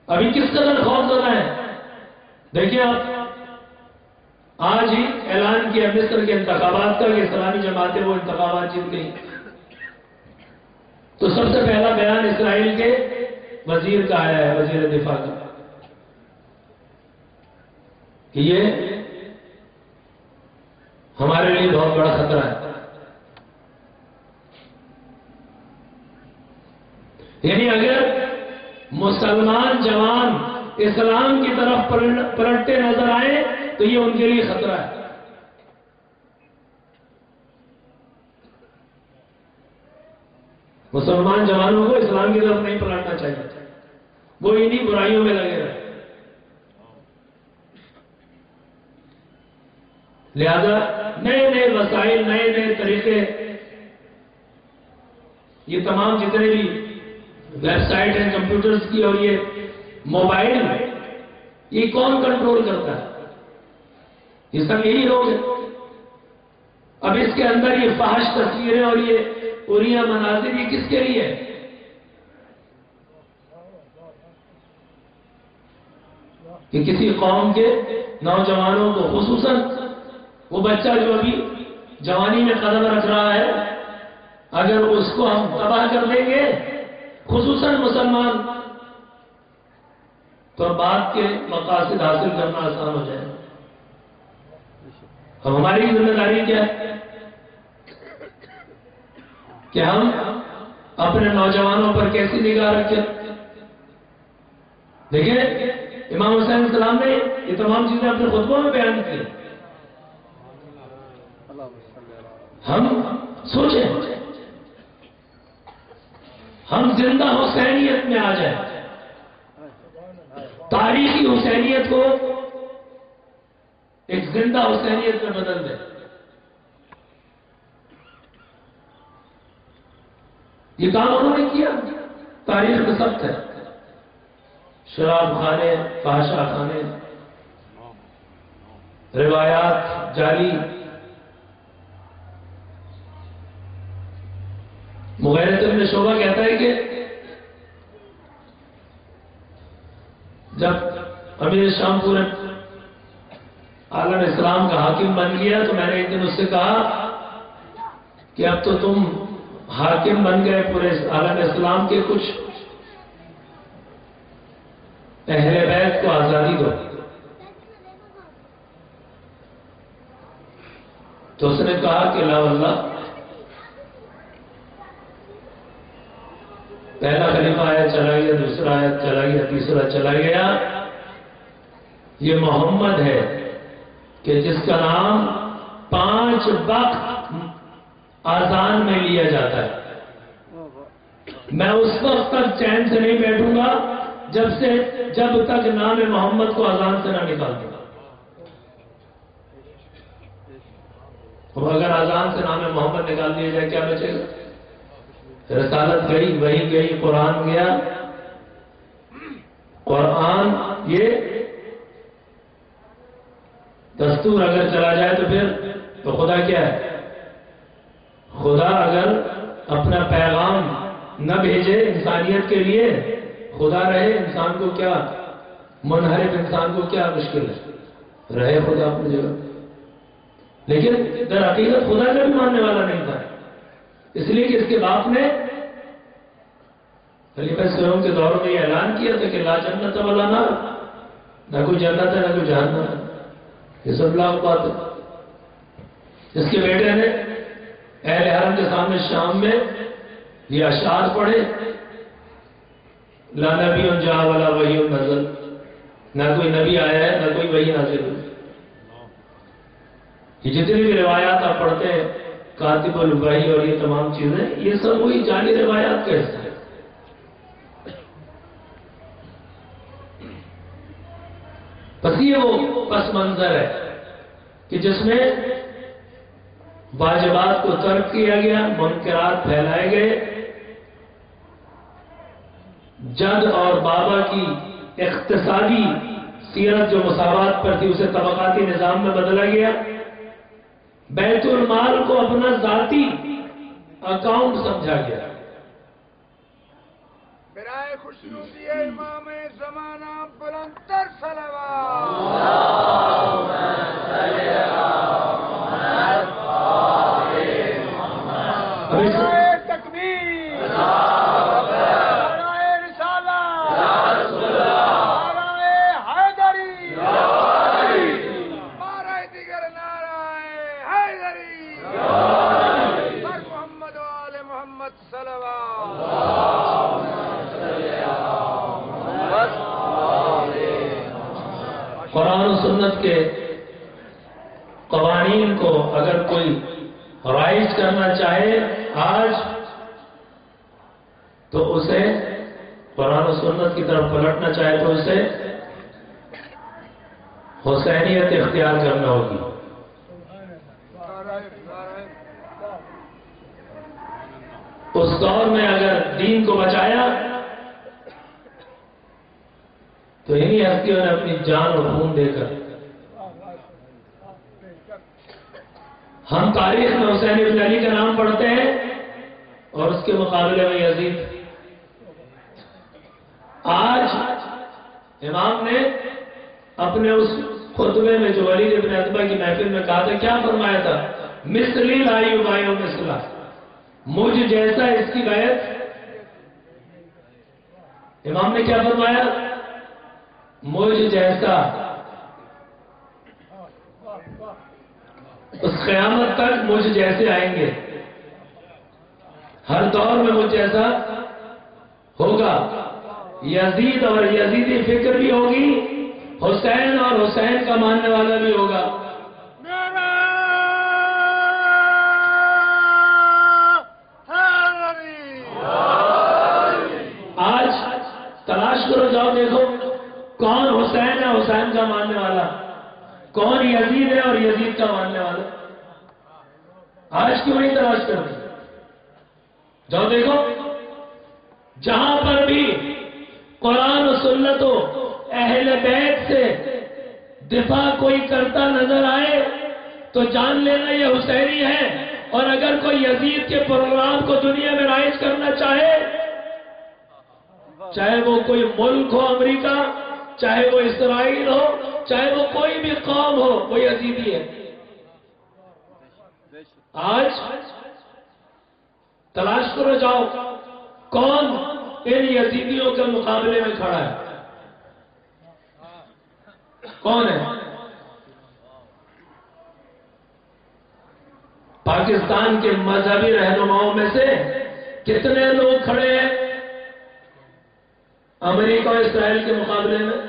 ابھی کس قدر خوف زدہ ہے دیکھیں آپ، آج ہی اعلان کیا مصر کے انتخابات کا کہ اسلامی جماعتیں وہ انتخابات جیت گئی، تو سب سے پہلا بیان اسرائیل کے وزیر کا آیا ہے، وزیر دفاع کا، کہ یہ ہمارے لیے بہت بڑا خطرہ ہے۔ یعنی اگر مسلمان جوان اسلام کی طرف پلٹتے نظر آئے تو یہ ان کے لیے خطرہ ہے۔ مسلمان جوانوں کو اسلام کی طرف نہیں پلٹنا چاہیے، وہ انہی برائیوں میں لگے رہے۔ لہذا نئے نئے وسائل، نئے نئے طریقے، یہ تمام جتنے بھی ویب سائٹ ہیں کمپیوٹرز کی اور یہ موبائل، یہ کون کنٹرول کرتا ہے؟ یہ سب یہی لوگ ہیں۔ اب اس کے اندر یہ فحش تصویریں اور یہ اوریاں مناظر، یہ کس کے لیے ہے؟ کہ کسی قوم کے نوجوانوں کو، خصوصاً وہ بچہ جو ابھی جوانی میں قدم رکھ رہا ہے، اگر اس کو ہم تباہ کر دیں گے، خصوصاً مسلمان، تو بعد کے مقاصد حاصل کرنا آسان ہو جائے گا۔ اب ہماری ذمہ داری کیا ہے کہ ہم اپنے نوجوانوں پر کیسی نگاہ رکھیں؟ دیکھیں، امام حسین علیہ السلام نے یہ تمام چیزیں اپنے خطبوں میں بیان کی۔ ہم سوچیں، ہم زندہ حسینیت میں آ جائیں، تاریخی حسینیت کو ایک زندہ حسینیت میں بدل دیں۔ یہ کام انہوں نے کیا، تاریخ میں ثبت ہے۔ شراب خانے، فحشا خانے، روایات جاری، مغیرۃ ابن شعبہ کہتا ہے کہ جب امیر شام پورے عالم اسلام کا حاکم بن گیا تو میں نے ایک دن اس سے کہا کہ اب تو تم حاکم بن گئے پورے عالم اسلام کے، کچھ اہل بیت کو آزادی دو۔ تو اس نے کہا کہ لا واللہ، پہلا خلیفہ آیا چلا گیا، دوسرا آیا چلا گیا، تیسرا چلا گیا، یہ محمد ہے کہ جس کا نام 5 وقت آذان میں لیا جاتا ہے، میں اس وقت تک چین سے نہیں بیٹھوں گا جب تک نام محمد کو اذان سے نہ نکال دوں۔ اگر اذان سے نام محمد نکال دیا جائے کیا بچے گا؟ رسالت گئی، وحی گئی، قرآن گیا۔ قرآن یہ دستور اگر چلا جائے تو خدا کیا ہے؟ خدا اگر اپنا پیغام نہ بھیجے انسانیت کے لیے، خدا رہے انسان کو کیا، منحرف انسان کو کیا مشکل ہے؟ رہے خدا اپنی جگہ، لیکن در حقیقت خدا کا بھی ماننے والا نہیں تھا، اس لیے کہ اس کے باپ نے خلیفہ سیوم کے دور میں یہ اعلان کیا تھا کہ لا جنت ولا نار، نہ کوئی جنت ہے نہ کوئی جہنم ہے، یہ سب لاکھ بات ہے۔ اس کے بیٹے نے اہل حرم کے سامنے شام میں یہ اشعار پڑھے، لا نبی جاء ولا وحی نزل، نہ کوئی نبی آیا ہے نہ کوئی وحی نازل ہوئی۔ یہ جتنی بھی روایات آپ پڑھتے ہیں، کاتب الوحی اور یہ تمام چیزیں، یہ سب وہی جعلی روایات کا حصہ ہے۔ بس یہ وہ پس منظر ہے کہ جس میں واجبات کو ترک کیا گیا، منکرات پھیلائے گئے، جد اور بابا کی اقتصادی سیرت جو مساوات پر تھی اسے طبقاتی نظام میں بدلا گیا، بیت المال کو اپنا ذاتی اکاؤنٹ سمجھا گیا۔ برائے خوشنودی امام زمانہ بلندتر صلوات، برائے تکبیر، برائے رسالت، برائے حیدری، برائے دیگر نعرہ حیدری، بر محمد و آل محمد صلوات۔ قرآن و سنت کے قوانین کو اگر کوئی رائج کرنا چاہے آج، تو اسے قرآن و سنت کی طرف پلٹنا چاہے تو اسے حسینیت اختیار کرنا ہوگی۔ اس دور میں اگر دین کو بچایا تو انہی ہستیوں نے اپنی جان اور خون دے کر۔ ہم تاریخ میں حسین ابن علی کا نام پڑھتے ہیں اور اس کے مقابلے میں یزید۔ آج امام نے اپنے اس خطبے میں جو ولید ابن عتبہ کی محفل میں کہا تھا، کیا فرمایا تھا؟ مثلی لا یبایع مثلا، مجھ جیسا اس کی بیعت. امام نے کیا فرمایا؟ مجھ جیسا. اس قیامت تک مجھ جیسے آئیں گے، ہر دور میں مجھ جیسا ہوگا. یزید اور یزیدی فکر بھی ہوگی، حسین اور حسین کا ماننے والا بھی ہوگا. آج تلاش کرو، جاؤ دیکھو کون حسین ہے حسین کا ماننے والا، کون یزید ہے اور یزید کا ماننے والا. آج کیوں نہیں تلاش کرتے؟ جاؤ دیکھو، جہاں پر بھی قرآن و سنت و اہل بیت سے دفاع کوئی کرتا نظر آئے تو جان لینا یہ حسینی ہے. اور اگر کوئی یزید کے پروگرام کو دنیا میں رائج کرنا چاہے، چاہے وہ کوئی ملک ہو امریکہ، چاہے وہ اسرائیل ہو، چاہے وہ کوئی بھی قوم ہو، وہ یزیدی ہے. آج تلاش کرو، جاؤ کون ان یزیدیوں کے مقابلے میں کھڑا ہے، کون ہے؟ پاکستان کے مذہبی رہنماؤں میں سے کتنے لوگ کھڑے ہیں امریکہ اور اسرائیل کے مقابلے میں؟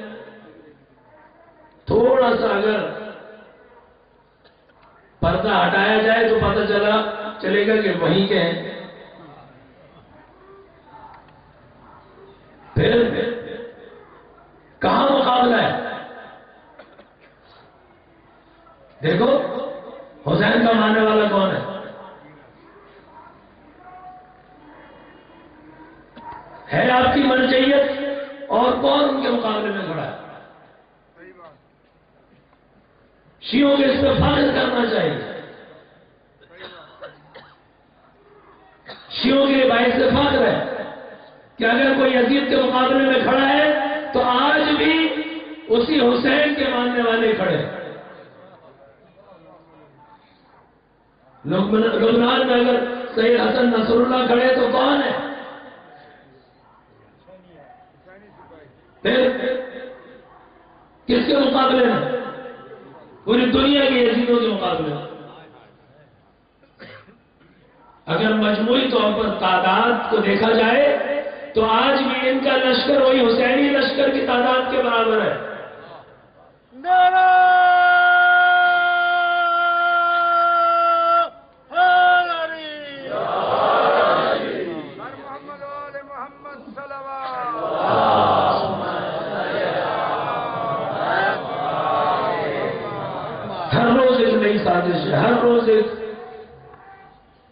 تھوڑا سا اگر پردہ ہٹایا جائے تو پتہ چلے گا کہ وہیں کے ہیں. پھر کہاں مقابلہ ہے؟ دیکھو حسین کا ماننے والا کون ہے آپ کی مرجعیت، اور کون ان کے مقابلے میں کھڑا ہے؟ شیعوں کے اس پہ فخر کرنا چاہیے. شیعوں کے باعث سے فخر ہے کہ اگر کوئی یزید کے مقابلے میں کھڑا ہے تو آج بھی اسی حسین کے ماننے والے کھڑے. لبنان میں اگر سید حسن نصر اللہ کھڑے تو کون ہے؟ پھر کس کے مقابلے میں؟ پوری دنیا کے یزیدوں کے مقابلے میں. اگر مجموعی طور پر تعداد کو دیکھا جائے تو آج بھی ان کا لشکر وہی حسینی لشکر کی تعداد کے برابر ہے. نعرہ حیدری بر محمد و آل محمد صلوات. ہر روز ایک نئی سازش ہے، ہر روز ایک.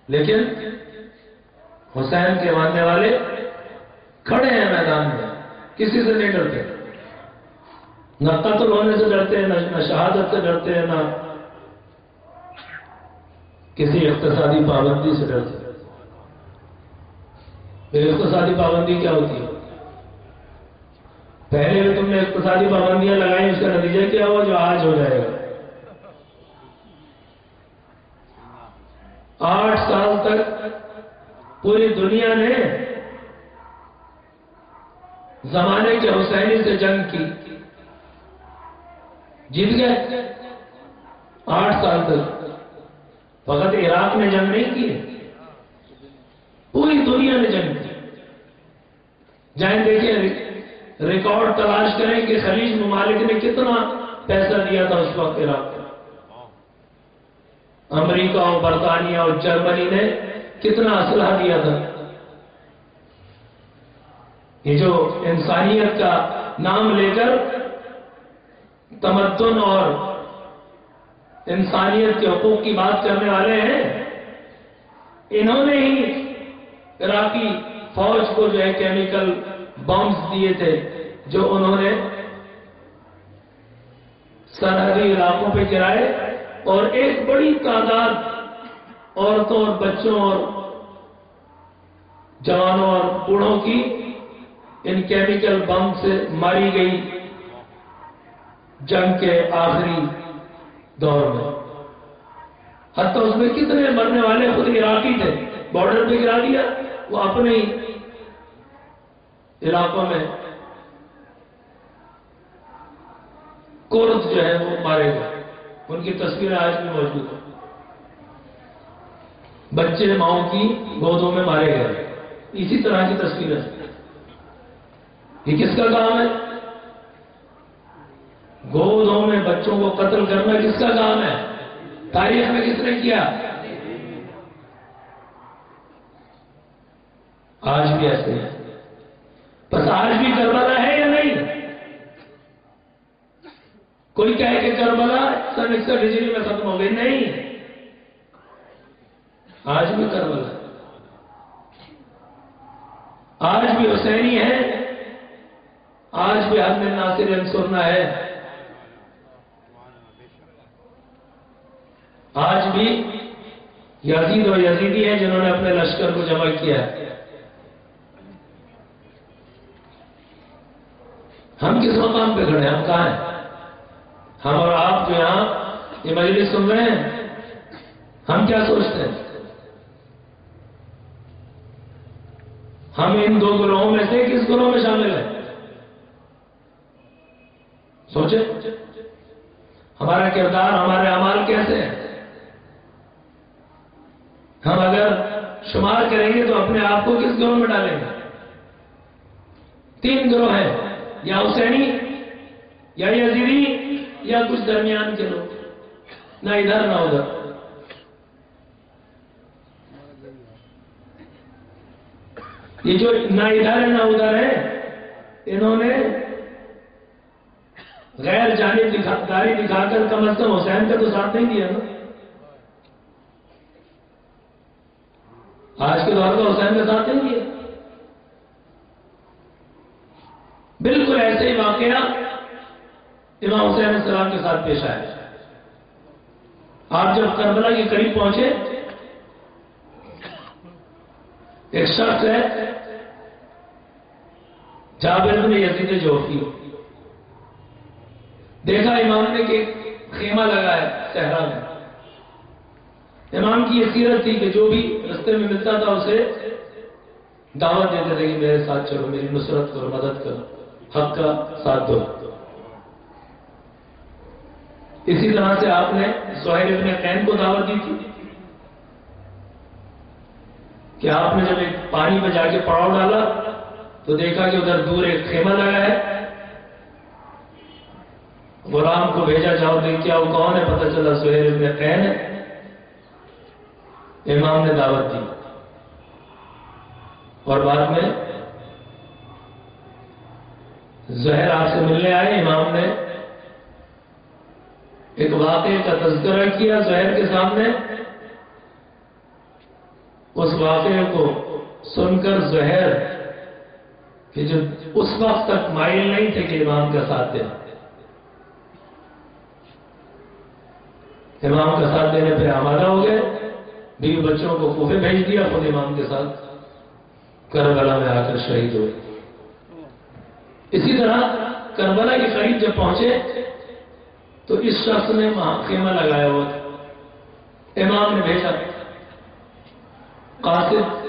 لیکن حسین کے ماننے والے کھڑے ہیں میدان میں، کسی سے نہیں ڈرتے. نہ قتل ہونے سے ڈرتے ہیں، نہ شہادت سے ڈرتے ہیں، نہ کسی اقتصادی پابندی سے ڈرتے ہیں. اقتصادی پابندی کیا ہوتی ہے؟ پہلے بھی تم نے اقتصادی پابندیاں لگائی، اس کا نتیجہ کیا ہوا جو آج ہو جائے گا. 8 سال تک پوری دنیا نے زمانے کے حسینی سے جنگ کی، جیت گئے. 8 سال تک فقط عراق نے جنگ نہیں کی، پوری دنیا نے جنگ کی. جائیں دیکھیں، ریکارڈ تلاش کریں کہ خلیج ممالک نے کتنا پیسہ دیا تھا اس وقت عراق کو. امریکہ اور برطانیہ اور جرمنی نے کتنا اسلحہ دیا تھا. یہ جو انسانیت کا نام لے کر تمدن اور انسانیت کے حقوق کی بات کرنے والے ہیں، انہوں نے ہی عراقی فوج کو جو ہے کیمیکل بمز دیے تھے، جو انہوں نے سرحدی علاقوں پہ گرائے، اور ایک بڑی تعداد عورتوں اور بچوں اور جوانوں اور بوڑھوں کی ان کیمیکل بم سے ماری گئی جنگ کے آخری دور میں. حتیٰ اس میں کتنے مرنے والے خود عراقی تھے، بارڈر پہ گرا دیا، وہ اپنے ہی علاقوں میں کورد جو ہے وہ مارے گئے، ان کی تصویریں آج بھی موجود ہیں، بچے ماؤں کی گودوں میں مارے گئے، اسی طرح کی تصویریں۔ یہ کس کا کام ہے؟ گودوں میں بچوں کو قتل کرنا کس کا کام ہے؟ تاریخ میں کس نے کیا؟ آج بھی ایسے ہے۔ بس آج بھی کربلا ہے یا نہیں؟ کوئی کہے کہ کربلا 61 ہجری میں ختم ہو گئی، نہیں، آج بھی کربلا، آج بھی حسینی ہے، آج بھی حد میں ناصر انصرنا ہے، آج بھی یزید و یزیدی ہیں جنہوں نے اپنے لشکر کو جمع کیا ہے۔ ہم کس مقام پہ کھڑے ہیں؟ ہم کہاں ہیں؟ ہم اور آپ جو یہاں یہ مجلس سن رہے ہیں، ہم کیا سوچتے ہیں؟ ہم ان دو گروہوں میں سے کس گروہ میں شامل ہیں؟ سوچیں، ہمارا کردار، ہمارے اعمال کیسے ہیں؟ ہم اگر شمار کریں گے تو اپنے آپ کو کس گروہ میں ڈالیں گے؟ 3 گروہ ہیں، یا حسینی، یا یزیدی، یا کچھ درمیان کے لوگ، نہ ادھر نہ ادھر۔ یہ جو نہ ادھر ہے نہ ادھر ہے، انہوں نے غیر جانب داری دکھا کر کم از کم حسین کا تو ساتھ نہیں دیا نا۔ آج کے دور کا حسین کا ساتھ نہیں دیا۔ بالکل ایسے ہی واقعہ امام حسین علیہ السلام کے ساتھ پیش آیا۔ آپ جب کربلا کے قریب پہنچے، ایک شخص ہے جابر بن یزید جوفی، دیکھا امام نے کہ خیمہ لگا ہے صحرا میں۔ امام کی یہ سیرت تھی کہ جو بھی رستے میں ملتا تھا اسے دعوت دیتے تھے کہ میرے ساتھ چلو، میری نصرت کرو، مدد کرو، حق کا ساتھ دو۔ اسی طرح سے آپ نے زہیر ابن قین کو دعوت دی تھی کہ آپ نے جب ایک پانی میں جا کے پڑاؤ ڈالا تو دیکھا کہ ادھر دور ایک خیمہ لگا ہے، غلام کو بھیجا، جاؤ دیکھ کیا وہ کون ہے، پتہ چلا زہیر ابن قین ہے۔ امام نے دعوت دی اور بعد میں زہیر آپ سے ملنے آئے۔ امام نے ایک واقعے کا تذکرہ کیا زہیر کے سامنے۔ اس واقعے کو سن کر زہیر کہ جو اس وقت تک مائل نہیں تھے کہ امام کا ساتھ دیں، امام کا ساتھ دینے پہ آمادہ ہو گئے، بیوی بچوں کو کوفے بھیج دیا، خود امام کے ساتھ کربلا میں آ کر شہید ہوئے۔ اسی طرح کربلا کے قریب جب پہنچے تو اس شخص نے وہاں خیمہ لگایا ہوا تھا، امام نے بھیجا قاصد،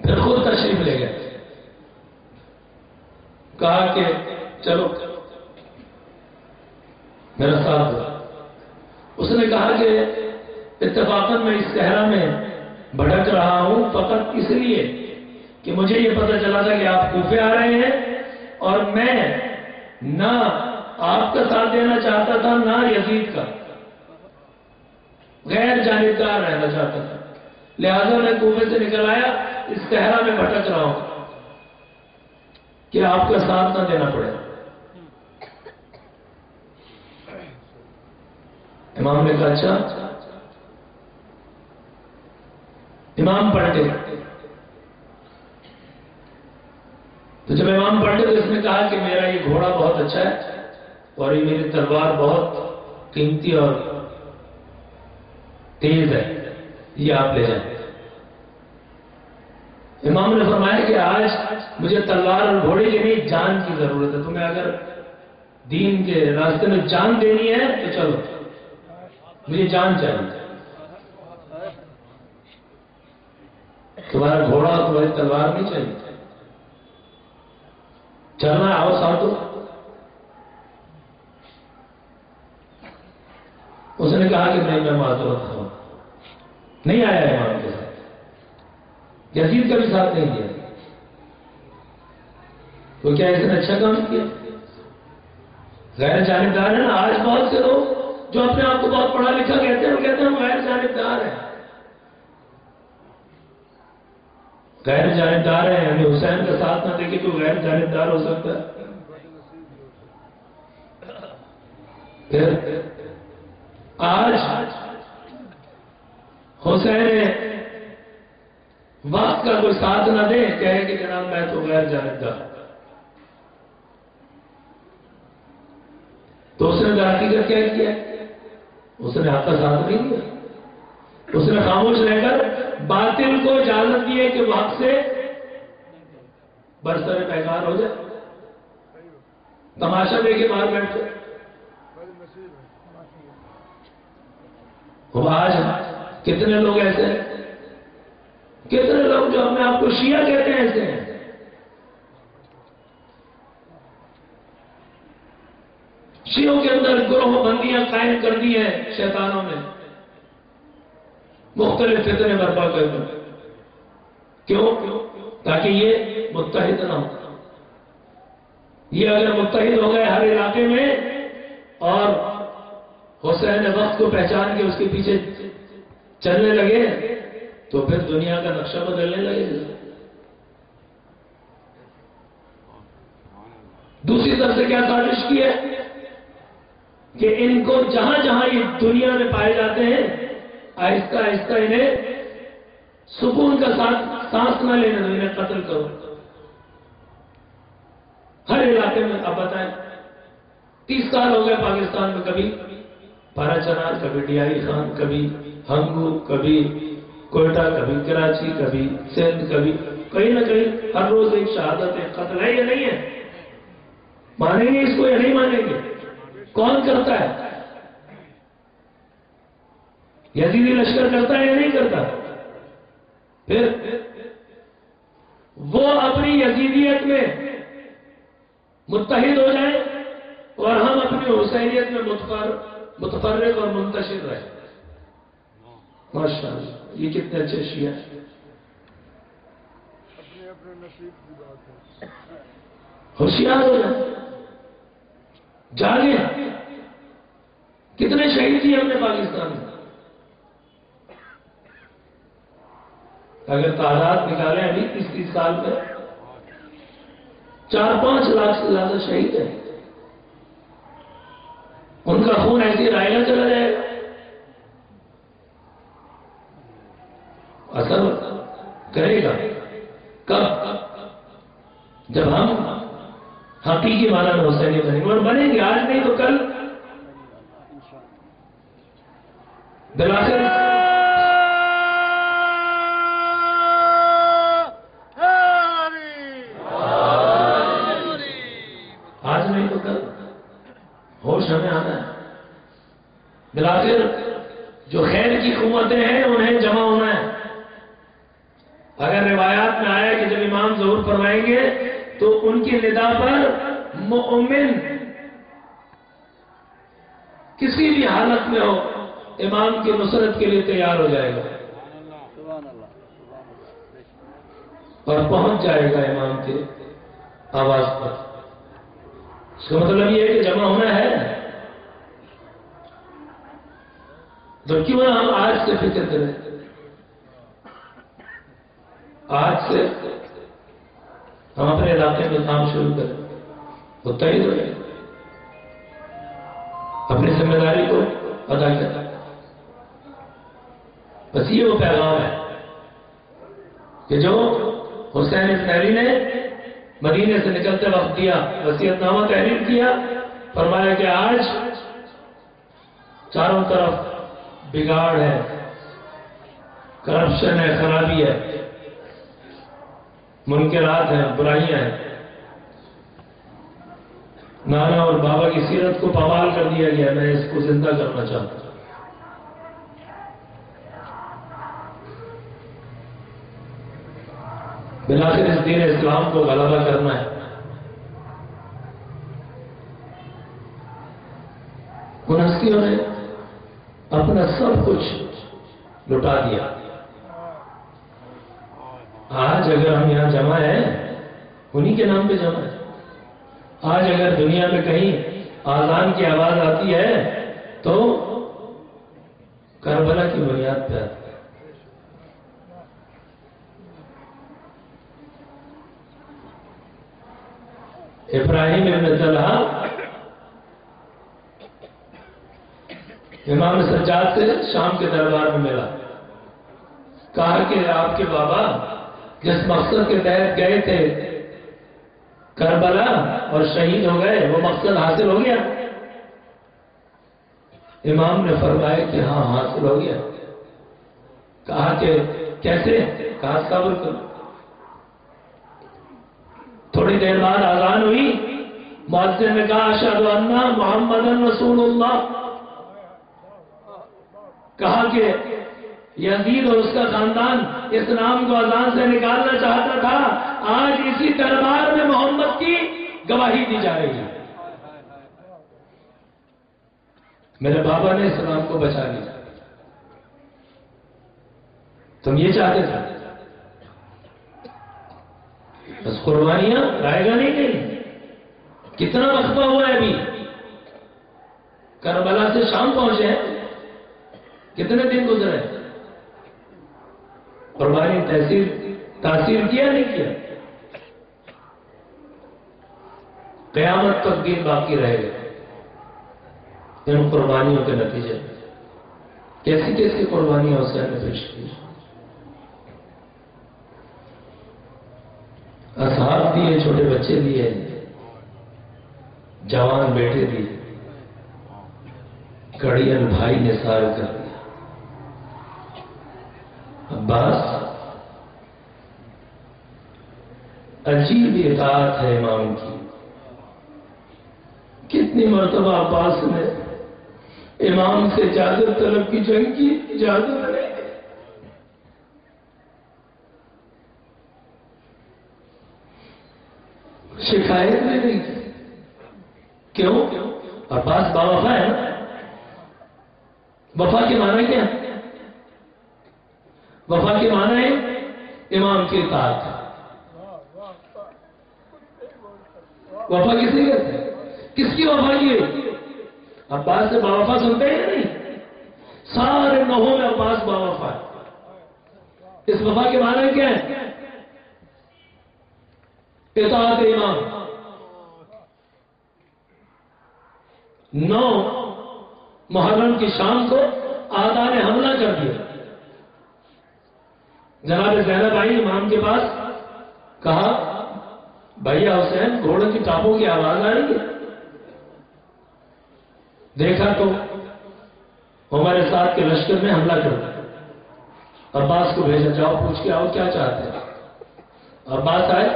پھر خود تشریف لے گئے، کہا کہ چلو میرا ساتھ دو۔ اس نے کہا کہ اتفاقاً میں اس صحرا میں بھٹک رہا ہوں فقط اس لیے کہ مجھے یہ پتہ چلا تھا کہ آپ کوفے آ رہے ہیں، اور میں نہ آپ کا ساتھ دینا چاہتا تھا نہ یزید کا، غیر جانبدار رہنا چاہتا تھا، لہذا میں کوفے سے نکل آیا، اس صحرا میں بھٹک رہا ہوں کہ آپ کا ساتھ نہ دینا پڑے۔ امام نے کہا اچھا۔ امام پلٹے، تو جب امام پلٹے تو اس نے کہا کہ میرا یہ گھوڑا بہت اچھا ہے اور یہ میری تلوار بہت قیمتی اور تیز ہے، یہ آپ لے جائیں۔ امام نے فرمایا کہ آج مجھے تلوار اور گھوڑے کی نہیں، جان کی ضرورت ہے، تمہیں اگر دین کے راستے میں جان دینی ہے تو چلو۔ مجھے جان چاہیے. تمہارا گھوڑا تمہاری تلوار نہیں چاہیے. چلنا ہے آؤ ساتھ. اس نے کہا کہ نہیں میں معذرت ہوں, نہیں آیا امام کے ساتھ. یزید کا بھی ساتھ نہیں دیا. تو کیا اس نے اچھا کام کیا؟ غیر جانبدار ہے نا. آج بہت سے لوگ جو اپنے آپ کو بہت پڑھا لکھا کہتے ہیں وہ کہتے ہیں ہم غیر جانبدار ہیں. غیر جانبدار ہیں یعنی حسین کا ساتھ نہ دے کے کوئی غیر جانبدار ہو سکتا ہے؟ پھر آج حسین وقت کا کوئی ساتھ نہ دے, کہے کہ جناب میں تو غیر جانبدار. تو اس نے حقیقت کیا کیا؟ اس نے آپ کا ساتھ نہیں دیا. اس نے خاموش رہ کر باطل کو اجازت دی ہے کہ وہ حق سے برسر پیکار ہو جائے. تماشا دے کے باہر بیٹھ جائے. آج کتنے لوگ ایسے ہیں, کتنے لوگ جو اپنے آپ کو شیعہ کہتے ہیں ایسے ہیں. شیعوں کے اندر گروہ بندیاں قائم کر دی ہیں شیطانوں نے, مختلف فتنے برپا کر دیں. کیوں؟ تاکہ یہ متحد نہ ہو. یہ اگر متحد ہو گئے ہر علاقے میں اور حسین وقت کو پہچان کے اس کے پیچھے چلنے لگے تو پھر دنیا کا نقشہ بدلنے لگے. دوسری طرف سے کیا سازش کی ہے کہ ان کو جہاں جہاں یہ دنیا میں پائے جاتے ہیں آہستہ آہستہ انہیں سکون کا سانس نہ لینے دو, انہیں قتل کرو. ہر علاقے میں آپ بتائیں 30 سال ہو گئے پاکستان میں, کبھی پارا چنار, کبھی ڈیائی خان, کبھی ہنگو, کبھی کوئٹہ, کبھی کراچی, کبھی سندھ, کہیں نہ کہیں ہر روز ایک شہادت ہے. قتل ہے یا نہیں ہے؟ مانیں گے اس کو یا نہیں مانیں گے؟ کون کرتا ہے؟ یزیدی لشکر کرتا ہے یا نہیں کرتا؟ پھر وہ اپنی یزیدیت میں متحد ہو جائیں اور ہم اپنی حسینیت میں متفرق اور منتشر رہیں. ماشاءاللہ, یہ کتنے اچھے شیعہ ہیں. اپنے نصیب کی بات ہے. ہوشیار ہو جائیں, جاگیں. کتنے شہید کیے ہم نے پاکستان میں؟ اگر تعداد نکالیں ابھی 30 سال میں 4-5 لاکھ سے زیادہ شہید ہیں. ان کا خون ایسے رائے گا چلا جائے گا. اثر کرے گا کب؟ جب ہم حقیقی معنی میں حسینی بنیں گے, اور بنیں گے. آج نہیں تو کل بالآخر آج نہیں تو کل ہوش ہمیں آنا ہے. بالآخر جو خیر کی قوتیں ہیں انہیں جمع ہونا ہے. اگر روایات میں آیا کہ جب امام ظہور فرمائیں گے تو ان کی ندا پر مؤمن کسی بھی حالت میں ہو امام کی نصرت کے لیے تیار ہو جائے گا اور پہنچ جائے گا امام کے آواز پر. اس کا مطلب یہ ہے کہ جمع ہونا ہے. تو کیوں نہ ہم آج سے فکر کریں, آج سے ہم اپنے علاقے میں کام شروع کریں, متحد ہو جائیں, اپنی ذمہ داری کو ادا کریں. بس یہ وہ پیغام ہے کہ جو حسین بن علی نے مدینے سے نکلتے وقت دیا, وصیت نامہ تحریر کیا, فرمایا کہ آج چاروں طرف بگاڑ ہے, کرپشن ہے, خرابی ہے, منکرات ہیں, برائیاں ہیں. نانا اور بابا کی سیرت کو پامال کر دیا گیا. میں اس کو زندہ کرنا چاہتا ہوں. بالآخر اس دین اسلام کو غلبہ کرنا ہے. ان ہستیوں نے اپنا سب کچھ لٹا دیا. آج اگر ہم یہاں جمع ہیں انہی کے نام پہ جمع ہے. آج اگر دنیا میں کہیں آذان کی آواز آتی ہے تو کربلا کی بنیاد پہ آتی ہے. ابراہیم ابن طلحہ امام سجاد سے شام کے دربار میں ملا. کہا کہ آپ کے بابا جس مقصد کے تحت گئے تھے کربلا اور شہید ہو گئے وہ مقصد حاصل ہو گیا؟ امام نے فرمایا کہ ہاں حاصل ہو گیا. کہا کہ کیسے؟ کہا صبر کرو. تھوڑی دیر بعد اذان ہوئی. مؤذن نے کہا اشہد ان محمد رسول اللہ. کہا کہ یزید اور اس کا خاندان اس نام کو اذان سے نکالنا چاہتا تھا. آج اسی دربار میں محمد کی گواہی دی جا رہی ہے. میرے بابا نے اسلام کو بچا لیا. تم یہ چاہتے تھے بس قربانیاں رائے گا نہیں. کتنا وقفہ ہوا ہے ابھی؟ کربلا سے شام پہنچے ہیں. کتنے دن گزرے؟ قربانی تاثیر کیا نہیں کیا؟ قیامت تک دین باقی رہے گا ان قربانیوں کے نتیجے. کیسی کیسی قربانیاں حسین نے پیش کی. اصحاب دیے، چھوٹے بچے دیے، جوان بیٹے دیے، کڑیل بھائی نے سار کر دیا. عباس عجیب اطاعت ہے امام کی. کتنی مرتبہ عباس نے امام سے اجازت طلب کی، جنگ کی اجازت نہیں. شکایت میں نہیں کی. کیوں؟ عباس باوفا ہے نا. وفا کے معنی کیا؟ وفا کے معنی ہے امام کی اطاعت. وفا کس نے کہتے ہیں؟ کس کی وفا کی ہے؟ عباس سے باوفا سنتے ہیں نہیں؟ سارے نوحوں میں عباس باوفا ہے. اس وفا کے معنی کیا ہے؟ اطاعت امام. 9 محرم کی شام کو آدھا نے حملہ کر دیا. جناب زینب آئی امام کے پاس. کہا بھیا حسین گھوڑے کی ٹاپوں کی آواز آ رہی ہے. دیکھا تو ہمارے ساتھ کے لشکر میں حملہ کر دیا. عباس کو بھیجا جاؤ پوچھ کے آؤ کیا چاہتے ہیں. عباس آئے.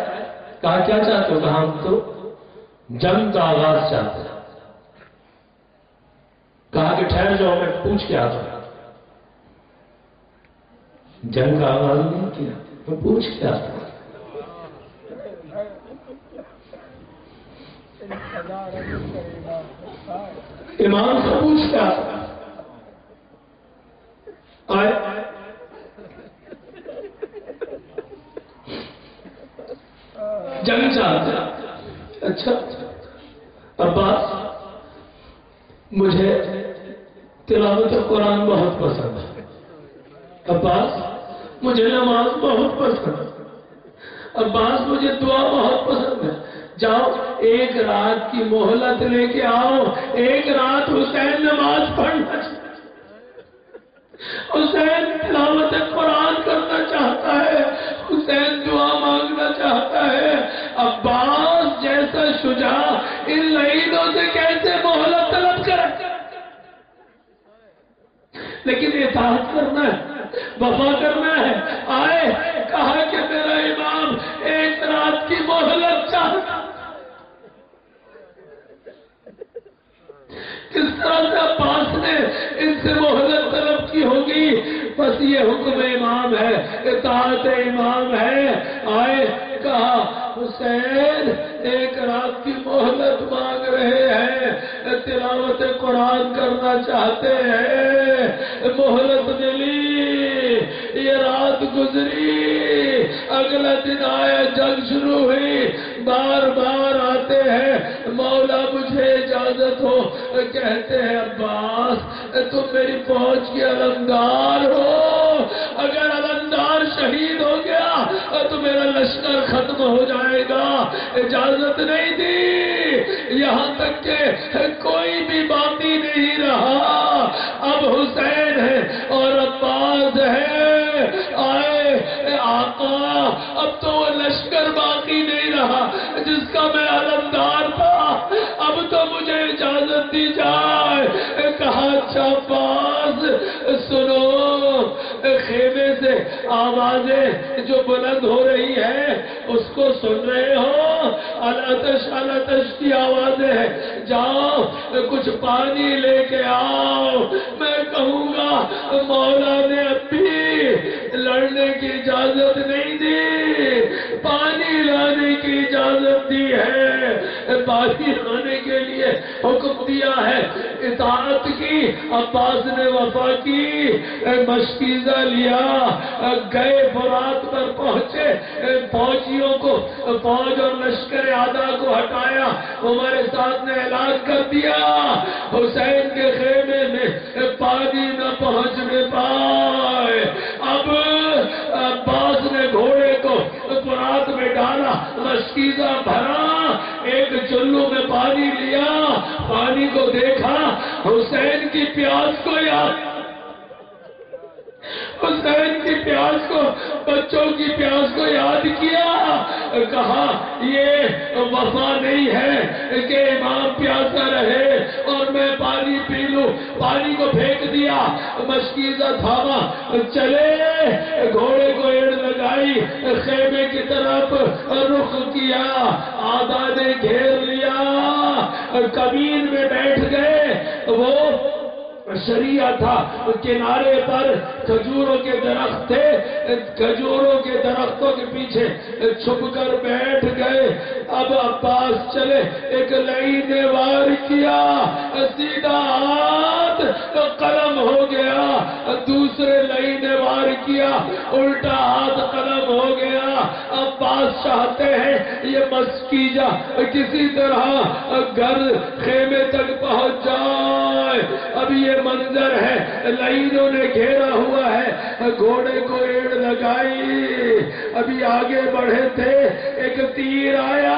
کہا کیا چاہتے ہو؟ کہا ہم تو جنگ کا آغاز چاہتے ہیں. کہا کہ ٹھہر جاؤ میں پوچھ کے آتا ہوں. جنگ کا آغاز نہیں کیا، میں پوچھ کے آتا ہوں. امام سے پوچھ کے آتا ہوں. آئے جنگ چاہتے ہیں. اچھا عباس مجھے تلاوت قرآن بہت پسند ہے. عباس مجھے نماز بہت پسند ہے. عباس مجھے دعا بہت پسند ہے. جاؤ ایک رات کی مہلت لے کے آؤ. ایک رات حسین نماز پڑھنا چاہتا ہے. حسین تلاوت قرآن کرنا چاہتا ہے. حسین دعا مانگنا چاہتا ہے. عباس جیسا شجاع ان لعینوں سے کیسے مہلت طلب کرے؟ لیکن اطاعت کرنا ہے، وفا کرنا ہے. آئے کہا کہ میرا امام ایک رات کی مہلت چاہتا. کس طرح سے عباس نے ان سے مہلت طلب کی ہوگی؟ بس یہ حکم امام ہے اطاعت امام ہے. آئے کہا حسین ایک رات کی مہلت مانگ رہے ہیں, تلاوت قرآن کرنا چاہتے ہیں, مہلت ملی, یہ رات گزری, اگلا دن آیا, جنگ شروع ہوئی, بار بار آتے ہیں, مولا مجھے اجازت ہو. کہتے ہیں عباس تم میری فوج کے علمدار ہو, اگر علمدار شہید ہو گیا تو میرا لشکر ختم ہو جائے گا. اجازت نہیں دی, یہاں تک کہ کوئی بھی باقی نہیں رہا. اب حسین ہے اور عباس ہے. آئے آقا اب تو وہ لشکر باقی نہیں رہا جس کا میں علمدار تھا, اب تو مجھے اجازت دی جائے. کہا اچھا عباس سنو, خیمے سے آوازیں جو بلند ہو رہی ہے اس کو سن رہے ہو, الاتش الاتش کی آوازیں ہیں, جاؤ کچھ پانی لے کے آؤ. میں کہوں گا مولا نے اب بھی لڑنے کی اجازت نہیں دی, پانی لانے کی اجازت دی ہے, پانی لانے کے لیے حکم دیا ہے. اطاعت کی, عباس نے وفا کی, مشکیزہ لیا, گئے فرات پر پہنچے, فوجیوں کو, فوج اور لشکر آدھا کو ہٹایا. ہمارے ساتھ نے اعلان کر دیا حسین کے خیمے میں پانی نہ پہنچنے پائے. اب عباس نے گھوڑے کو فرات میں ڈالا, مشکیزہ بھرا, ایک چلو میں پانی لیا, پانی کو دیکھا, حسین کی پیاس کو یاد, حسین کی پیاس کو, بچوں کی پیاس کو یاد کیا. کہا یہ وفا نہیں ہے کہ امام پیاسا رہے اور میں پانی پی لوں. پانی کو پھینک دیا, مشکیزہ تھاما, چلے, گھوڑے کو ایڑ لگائی, خیمے کی طرف رخ کیا. آدھا نے گھیر لیا, کمین میں بیٹھ گئے. وہ شریعہ تھا, کنارے پر کھجوروں کے درخت تھے, کھجوروں کے درختوں کے پیچھے چھپ کر بیٹھ گئے. اب عباس چلے, ایک لئی نے وار کیا, سیدھا ہاتھ قلم ہو گیا, دوسرے لئی نے وار کیا, الٹا ہاتھ قلم ہو گیا. عباس چاہتے ہیں یہ مشکیزہ کسی طرح گھر خیمے تک پہنچ جائے. اب یہ منظر ہے, لائنوں نے گھیرا ہوا ہے, گھوڑے کو ایڑ لگائی. ابھی آگے بڑھے تھے, ایک تیر آیا,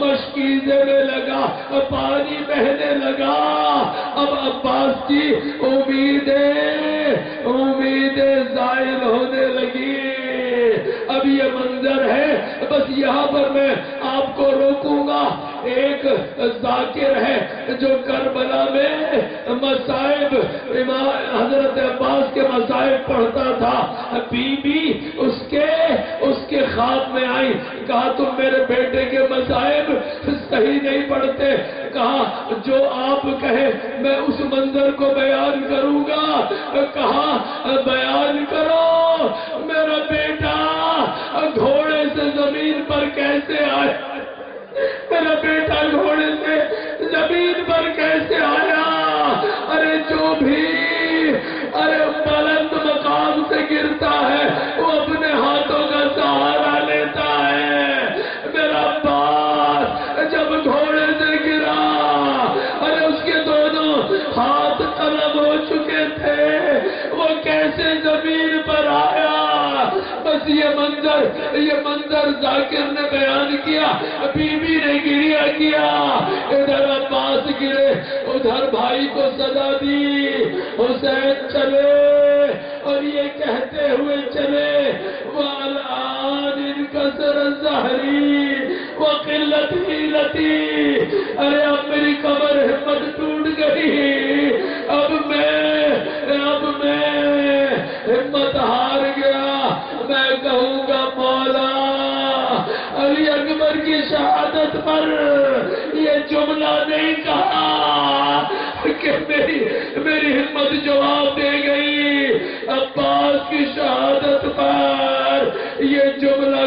مشکیزے میں لگا, پانی بہنے لگا. اب عباس کی امیدیں زائل ہونے لگی. اب یہ منظر ہے, بس یہاں پر میں آپ کو روکوں گا. ایک ذاکر ہے جو کربلا میں مصائب, حضرت عباس کے مصائب پڑھتا تھا. بی بی اس کے خواب میں آئی, کہا تم میرے بیٹے کے مصائب صحیح نہیں پڑھتے. کہا جو آپ کہے میں اس منظر کو بیان کروں گا. کہا بیان کرو, میرا بیٹا گھوڑے سے زمین پر کیسے آئے, میرا بیٹا گھوڑے سے زمین پر کیسے آیا. ارے جو بھی بلند مقام سے گرتا ہے وہ اپنے ہاتھوں کا سہارا لیتا ہے. میرا باپ جب گھوڑے سے گرا, ارے اس کے دونوں ہاتھ قلم ہو چکے تھے, وہ کیسے زمین پر آیا. بس یہ منظر ذاکر نے بیان کیا. بی بی نے گریا کیا, ادھر عباس گرے, ادھر بھائی کو صدا دی. حسین چلے اور یہ کہتے ہوئے چلے, وَالْآنِ انْكَسَرَ ظَهْرِي وَقِلَّتْ حِيلَتِي. ارے اب میری کمر ہمت ٹوٹ گئی, اب میں ہمت ہار گیا. میں کہوں گا مولا علی اکبر کی شہادت پر یہ جملہ نہیں کہا کہ میری ہمت جواب دے گئی. عباس کی شہادت پر یہ جملہ